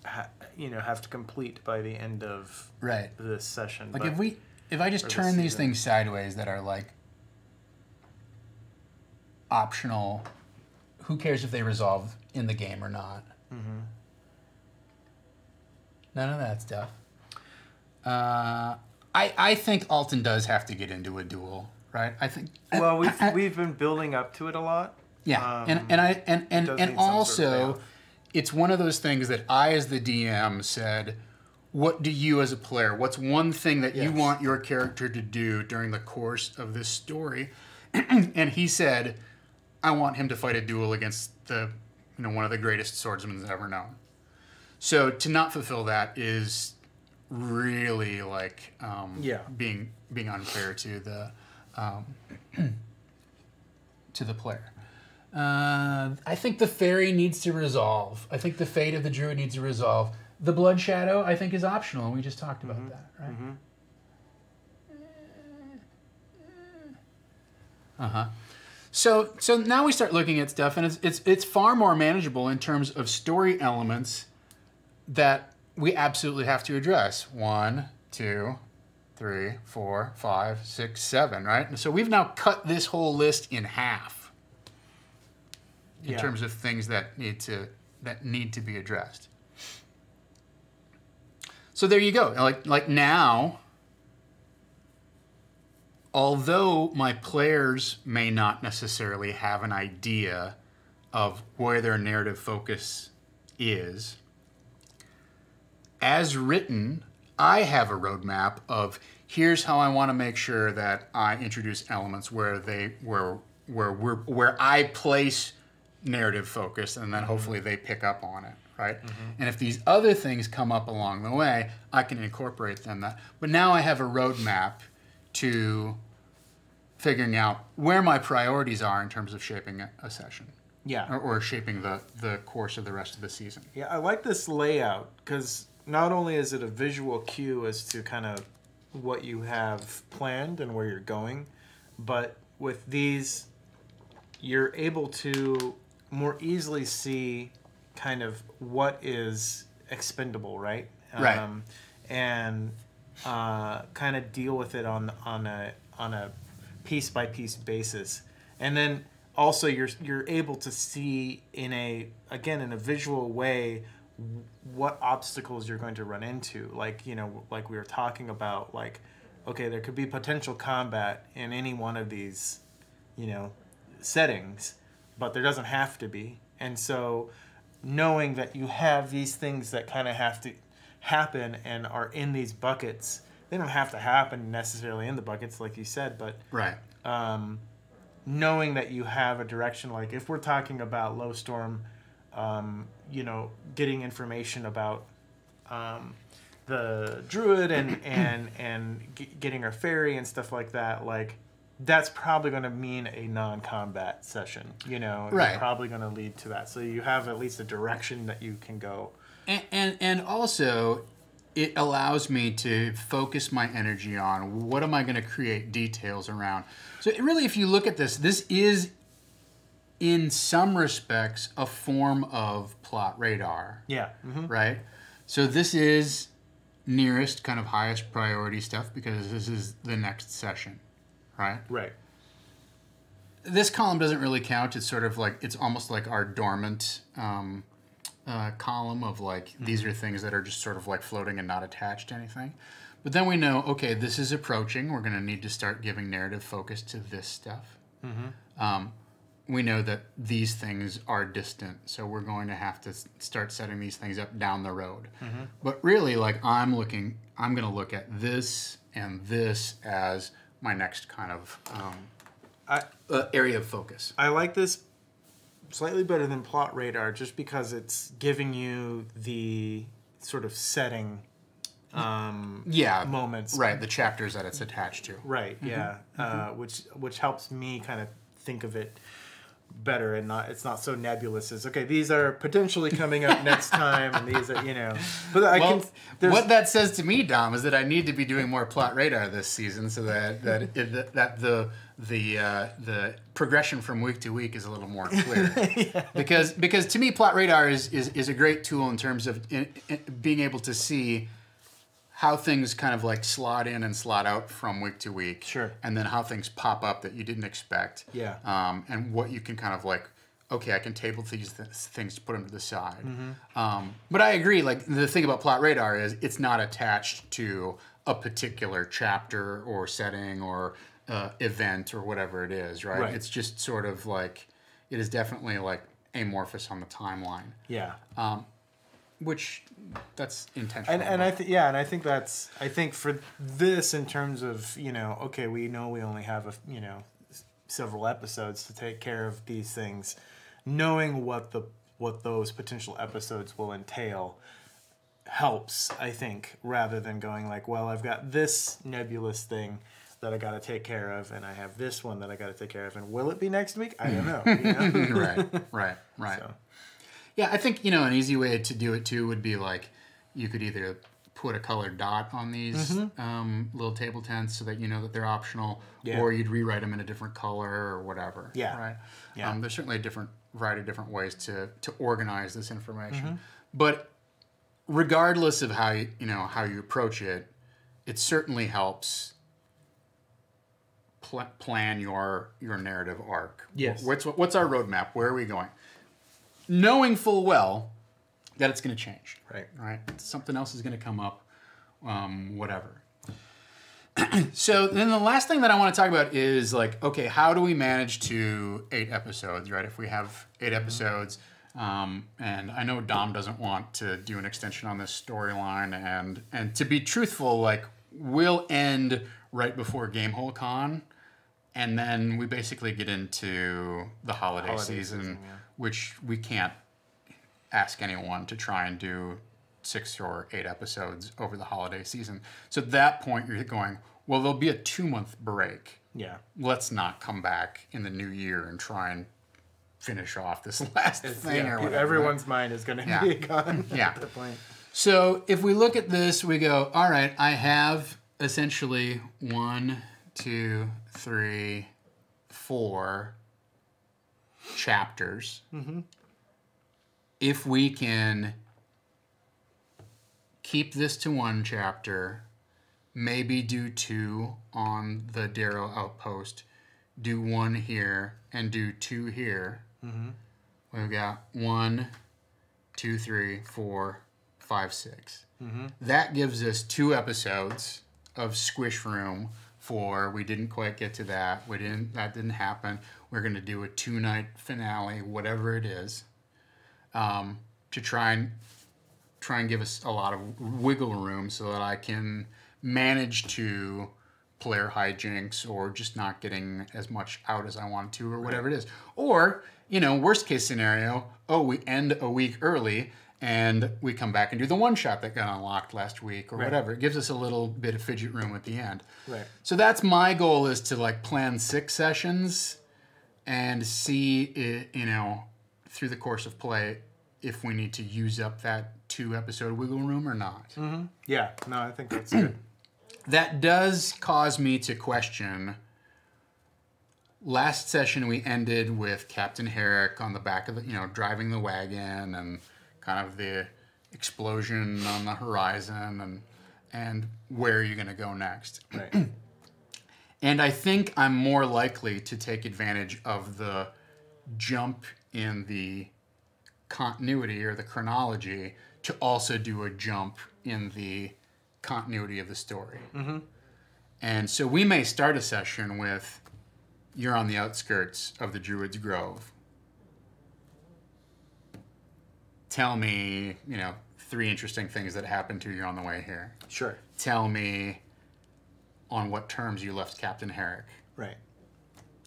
have to complete by the end of this session. Like if I just turn these things sideways that are like optional. Who cares if they resolve in the game or not? Mm-hmm. None of that stuff. I think Alton does have to get into a duel, right? I think. Well, we've been building up to it a lot. Yeah, and also, it's one of those things that I, as the DM, said. What do you, as a player? What's one thing that you want your character to do during the course of this story? And he said, I want him to fight a duel against one of the greatest swordsmen ever known. So to not fulfill that is really like being unfair to the player. I think the fairy needs to resolve. I think the fate of the druid needs to resolve. The blood shadow, I think, is optional, and we just talked about that, right? Mm-hmm. So now we start looking at stuff, and it's far more manageable in terms of story elements that we absolutely have to address. 1, 2, 3, 4, 5, 6, 7, right? So we've now cut this whole list in half in terms of things that need to be addressed. So there you go. Like now, although my players may not necessarily have an idea of where their narrative focus is, as written, I have a roadmap of here's how I want to make sure that I introduce elements where I place narrative focus, and then hopefully they pick up on it, right? And if these other things come up along the way, I can incorporate them. But now I have a roadmap to figuring out where my priorities are in terms of shaping a session. Yeah. Or shaping the course of the rest of the season. Yeah, I like this layout because not only is it a visual cue as to kind of what you have planned and where you're going, but with these, you're able to more easily see kind of what is expendable, right? Right. And kind of deal with it on a piece by piece basis, and then also you're able to see in a visual way what obstacles you're going to run into. Like like we were talking about, like, okay, there could be potential combat in any one of these settings, but there doesn't have to be. And so knowing that you have these things that kind of have to happen and are in these buckets, they don't have to happen necessarily in the buckets like you said, but knowing that you have a direction, like if we're talking about Lowstorm, getting information about the druid and getting our fairy and stuff like that, like that's probably going to mean a non-combat session, Right. It's probably going to lead to that. So you have at least a direction that you can go. And also, it allows me to focus my energy on what am I going to create details around. So really, if you look at this is, in some respects, a form of plot radar. Yeah. Mm-hmm. Right? So this is nearest, kind of highest priority stuff because this is the next session, right? Right. This column doesn't really count. It's sort of like, it's almost like our dormant column of like, these are things that are just sort of like floating and not attached to anything. But then we know, okay, this is approaching. We're going to need to start giving narrative focus to this stuff. We know that these things are distant, so we're going to have to start setting these things up down the road. But really, like, I'm going to look at this and this as my next kind of area of focus. I like this slightly better than Plot Radar just because it's giving you the sort of setting moments. Right, the chapters that it's attached to. Right, which helps me kind of think of it better and it's not so nebulous as, okay, these are potentially coming up next time and these are, but what that says to me, Dom, is that I need to be doing more Plot Radar this season so that the progression from week to week is a little more clear. Because to me, Plot Radar is a great tool in terms of being able to see how things kind of like slot in and slot out from week to week. Sure. And then how things pop up that you didn't expect. Yeah. And what you can kind of like, okay, I can table these things to put them to the side. But I agree, like, the thing about Plot Radar is it's not attached to a particular chapter or setting or event or whatever it is, right? It's just sort of like, it is definitely like amorphous on the timeline. Yeah. Which that's intentional. And I think for this, in terms of, okay, we know we only have several episodes to take care of these things, knowing what those potential episodes will entail helps, I think, rather than going like, well, I've got this nebulous thing that I got to take care of, and I have this one that I got to take care of, and will it be next week? I don't know. Right. So. Yeah, I think, an easy way to do it too would be like, you could either put a colored dot on these little table tents so that you know that they're optional, or you'd rewrite them in a different color or whatever. Yeah. Right. Yeah. There's certainly a variety of different ways to organize this information, but regardless of how you approach it, it certainly helps plan your narrative arc. Yes. What's our roadmap? Where are we going? Knowing full well that it's going to change. Right. Something else is going to come up, whatever. So then the last thing that I want to talk about is like, okay, how do we manage to 8 episodes, right? If we have 8 episodes, and I know Dom doesn't want to do an extension on this storyline, and to be truthful, like, we'll end right before Gamehole Con, and then we basically get into the holiday season, which we can't ask anyone to try and do 6 or 8 episodes over the holiday season. So at that point, you're going, well, there'll be a 2-month break. Yeah. Let's not come back in the new year and try and finish off this last thing or whatever. Everyone's mind is going to be gone at that point. So if we look at this, we go, all right, I have essentially 1, 2, 3, 4 chapters. If we can keep this to 1 chapter, maybe do 2 on the Darrow outpost, do 1 here, and do 2 here. We've got 1, 2, 3, 4, 5, 6. That gives us 2 episodes of squish room for we didn't quite get to that. That didn't happen. We're going to do a 2-night finale, whatever it is, to try and give us a lot of wiggle room so that I can manage to player hijinks or just not getting as much out as I want to or whatever it is. Or, worst case scenario, we end a week early and we come back and do the one-shot that got unlocked last week or whatever. It gives us a little bit of fidget room at the end. So that's my goal, is to like plan 6 sessions and see, through the course of play, if we need to use up that 2-episode wiggle room or not. Yeah, no, I think that's good. That does cause me to question. Last session we ended with Captain Herrick on the back of the, driving the wagon and kind of the explosion on the horizon, and where are you going to go next. Right. And I think I'm more likely to take advantage of the jump in the continuity or the chronology to also do a jump in the continuity of the story. Mm-hmm. And so we may start a session with, you're on the outskirts of the Druid's Grove. Tell me, 3 interesting things that happened to you on the way here. Sure. Tell me on what terms you left Captain Herrick. Right.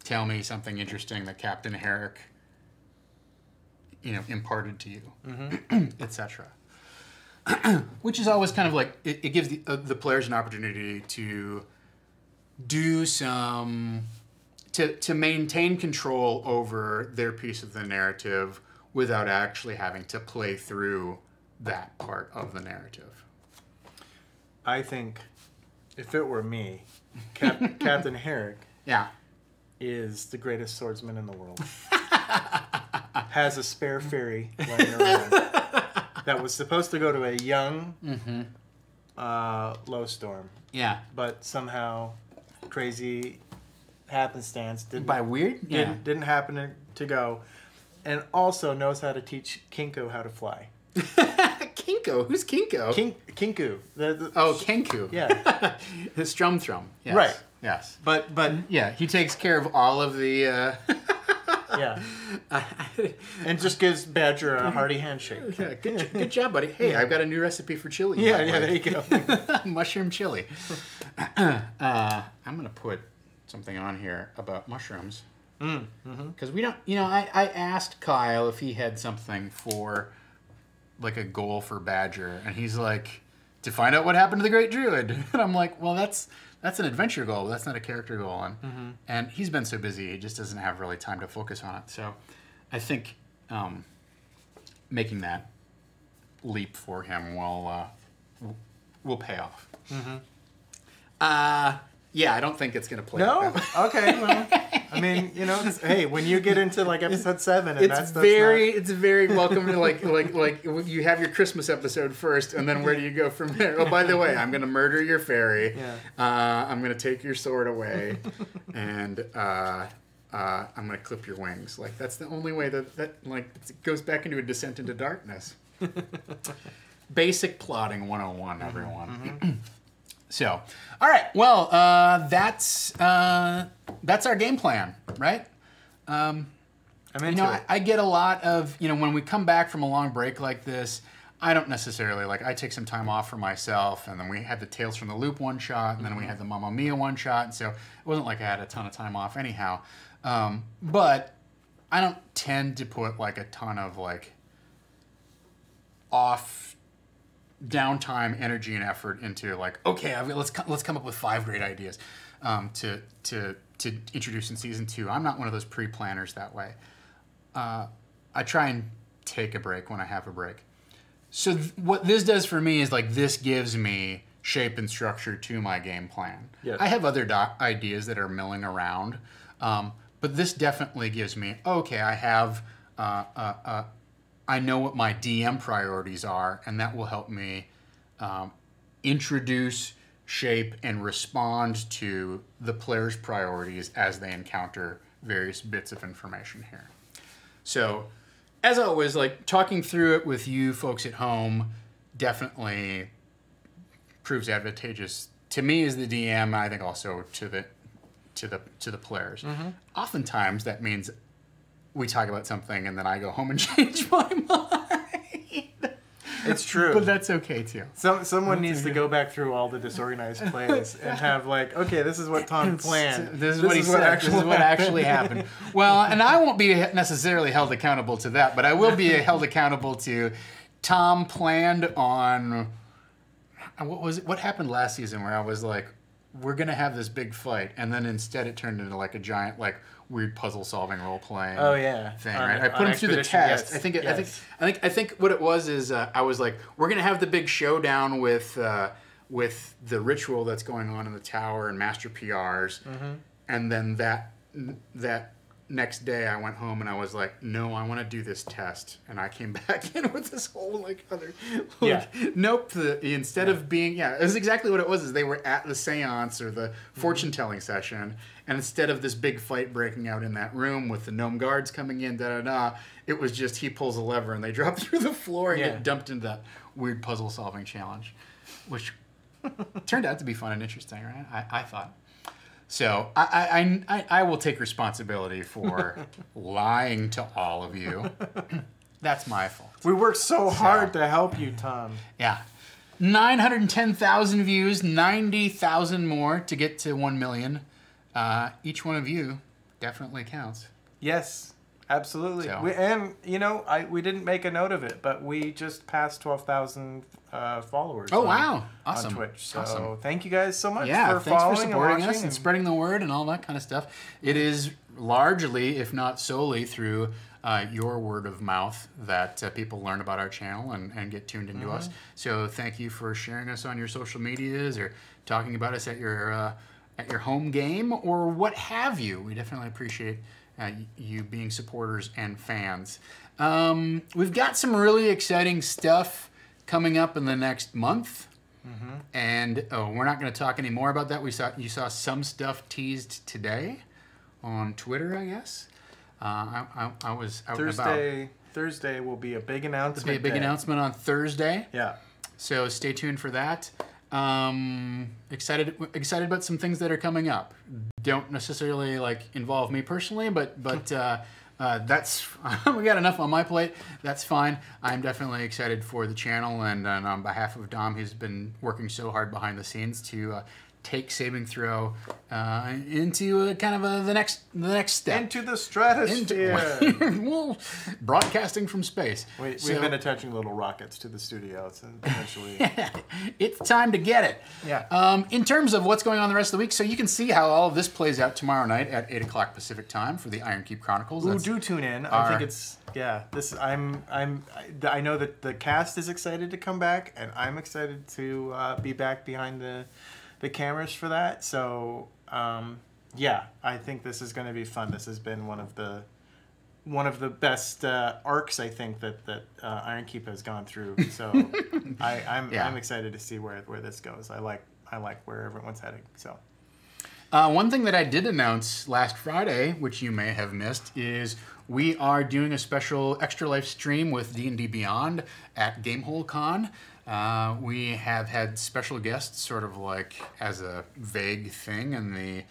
Tell me something interesting that Captain Herrick, imparted to you, etc. Which is always kind of like, it gives the players an opportunity to do some, to maintain control over their piece of the narrative without actually having to play through that part of the narrative. I think if it were me, Captain Herrick is the greatest swordsman in the world. Has a spare ferry running around that was supposed to go to a young low storm. Yeah. But somehow crazy happenstance didn't happen to go. And also knows how to teach Kinko how to fly. Kinko? Who's Kinko? Kinku. Kenku. Yeah. The Strum. Yes. Right. Yes. But yeah, he takes care of all of the... Yeah. And just gives Badger a hearty handshake. Yeah, good job, buddy. Hey, I've got a new recipe for chili. Yeah, there you go. Mushroom chili. I'm going to put something on here about mushrooms. Because we don't, I asked Kyle if he had something for, like, a goal for Badger, and he's like, to find out what happened to the Great Druid. And I'm like, well, that's an adventure goal. That's not a character goal. And he's been so busy, he just doesn't have really time to focus on it. So I think making that leap for him will pay off. Yeah, I don't think it's going to play. No? Okay, well, I mean, hey, when you get into like episode 7, and it's very welcome to like you have your Christmas episode first, and then where do you go from there? Oh, by the way, I'm going to murder your fairy. Yeah. I'm going to take your sword away, and I'm going to clip your wings. Like, that's the only way that it goes back into a descent into darkness. Basic plotting 101, everyone. So, all right. Well, that's our game plan, right? I'm into it. I get a lot of, when we come back from a long break like this, I don't necessarily, I take some time off for myself, and then we had the Tales from the Loop one shot, and then we had the Mamma Mia one shot, and so it wasn't like I had a ton of time off anyhow. But I don't tend to put, a ton of, off downtime, energy, and effort into okay, let's come up with 5 great ideas to introduce in season 2. I'm not one of those pre-planners that way. I try and take a break when I have a break. So what this does for me is this gives me shape and structure to my game plan. Yes. I have other ideas that are milling around, but this definitely gives me, okay, I have I know what my DM priorities are, and that will help me introduce, shape, and respond to the player's priorities as they encounter various bits of information here. So, as always, talking through it with you folks at home definitely proves advantageous to me as the DM. I think also to the players. Oftentimes, that means we talk about something and then I go home and change my mind. It's true. But that's okay too. Someone needs to go back through all the disorganized plays and have okay, this is what Tom planned. This is what he said. This is what actually happened. Well, and I won't be necessarily held accountable to that, but I will be held accountable to Tom planned on, what happened last season where I was like, we're going to have this big fight, and then instead it turned into a giant weird puzzle solving role playing thing, right? I put him through the test. Yes. I think what it was is I was like, we're gonna have the big showdown with the ritual that's going on in the tower and master PRs, and then that next day I went home and I was like, no, I want to do this test. And I came back in with this whole like other, nope. Instead of being, it was exactly what it was. Is they were at the seance or the fortune telling session. And instead of this big fight breaking out in that room with the gnome guards coming in, it was just he pulls a lever and they drop through the floor and get dumped into that weird puzzle solving challenge, which turned out to be fun and interesting, right? I thought. So I will take responsibility for lying to all of you. That's my fault. We worked so hard to help you, Tom. Yeah. 910,000 views, 90,000 more to get to 1 million. Each one of you definitely counts. Yes, absolutely. So. We didn't make a note of it, but we just passed 12,000 followers. Oh, wow. Awesome. On Twitch. So awesome. Thank you guys so much for thanks following for supporting and us and spreading the word and all that kind of stuff. It is largely, if not solely, through your word of mouth that people learn about our channel and get tuned into us. So thank you for sharing us on your social medias or talking about us at your home game or what have you. We definitely appreciate you being supporters and fans. We've got some really exciting stuff coming up in the next month. And we're not going to talk any more about that. You saw some stuff teased today on Twitter, I guess. I was out and about. Thursday will be a big announcement. There'll be a big announcement on Thursday. Yeah. So stay tuned for that. Excited about some things that are coming up. Don't necessarily involve me personally, but that's we got enough on my plate. That's fine. I'm definitely excited for the channel, and on behalf of Dom, who's been working so hard behind the scenes to take Saving Throw into kind of the next step. Into the stratosphere. Well, broadcasting from space. We've been attaching little rockets to the studio, so eventually... It's time to get it. Yeah. In terms of what's going on the rest of the week, so you can see how all of this plays out tomorrow night at 8 o'clock Pacific time for the Iron Keep Chronicles. Ooh, do tune in. I think it's... Yeah, I know that the cast is excited to come back, and I'm excited to be back behind the cameras for that. So I think this is going to be fun. This has been one of the best arcs I think that Iron Keep has gone through. So I'm excited to see where this goes. I like where everyone's heading. So one thing that I did announce last Friday, which you may have missed, is we are doing a special Extra Life stream with D&D Beyond at Gamehole Con. We have had special guests sort of as a vague thing in the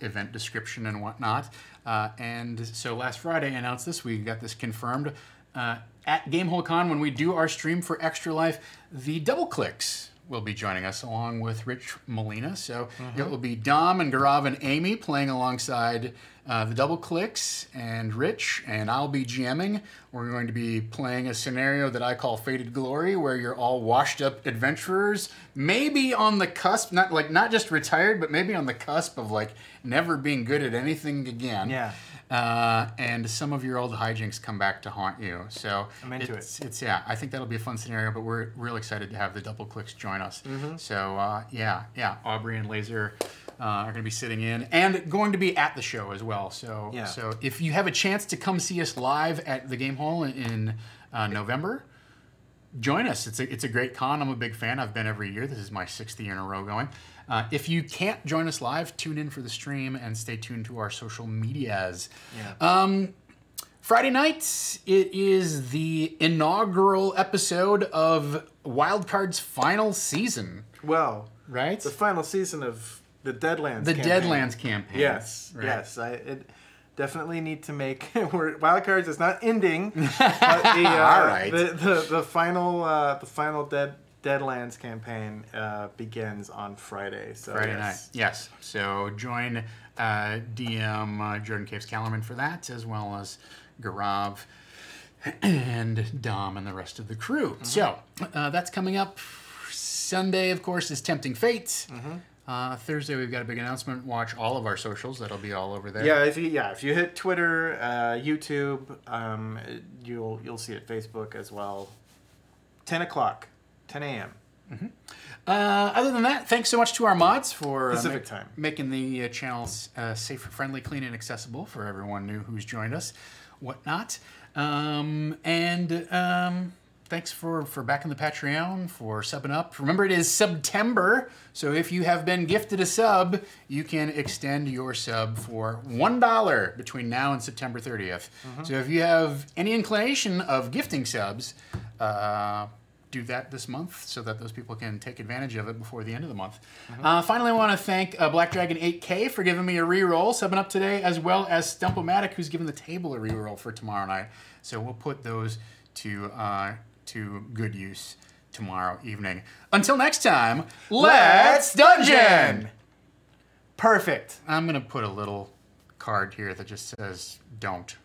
event description and whatnot. And so last Friday I announced this. We got this confirmed. At Gamehole Con, when we do our stream for Extra Life, the Double Clicks will be joining us along with Rich Molina. So it will be Dom and Gaurav and Amy playing alongside the Double Clicks and Rich, and I'll be GMing. We're going to be playing a scenario that I call Fated Glory, where you're all washed up adventurers, maybe on the cusp, not just retired, but maybe on the cusp of never being good at anything again. Yeah. And some of your old hijinks come back to haunt you. So I'm into it. I think that'll be a fun scenario, but we're real excited to have the Double Clicks join us. So Aubrey and Laser are going to be sitting in and going to be at the show as well. So if you have a chance to come see us live at the Game Hall in November, join us. It's a great con. I'm a big fan. I've been every year. This is my 6th year in a row going. If you can't join us live, tune in for the stream and stay tuned to our social medias. Yeah. Friday night, it is the inaugural episode of Wildcard's final season. Well, right? The final season of the Deadlands campaign. Deadlands campaign. Yes, right. Yes. It definitely need to make... Wildcards is not ending, but all right. the final Deadlands campaign begins on Friday. So Friday night. Yes. So join DM Jordan Caves Callerman for that, as well as Gaurav and Dom and the rest of the crew. So that's coming up. Sunday, of course, is Tempting Fate. Thursday, we've got a big announcement. Watch all of our socials. That'll be all over there. Yeah, if you hit Twitter, YouTube, you'll see it. Facebook as well. 10 o'clock. 10 a.m. Other than that, thanks so much to our mods for Pacific time. making the channels safe, friendly, clean, and accessible for everyone new who's joined us, whatnot. Thanks for backing the Patreon, for subbing up. Remember, it is September, so if you have been gifted a sub, you can extend your sub for $1 between now and September 30th. So if you have any inclination of gifting subs, do that this month so that those people can take advantage of it before the end of the month. Finally, I want to thank Black Dragon 8K for giving me a reroll, subbing up today, as well as Stump-O-Matic, who's given the table a reroll for tomorrow night. So we'll put those to good use tomorrow evening. Until next time, let's dungeon! Perfect. I'm going to put a little card here that just says, don't.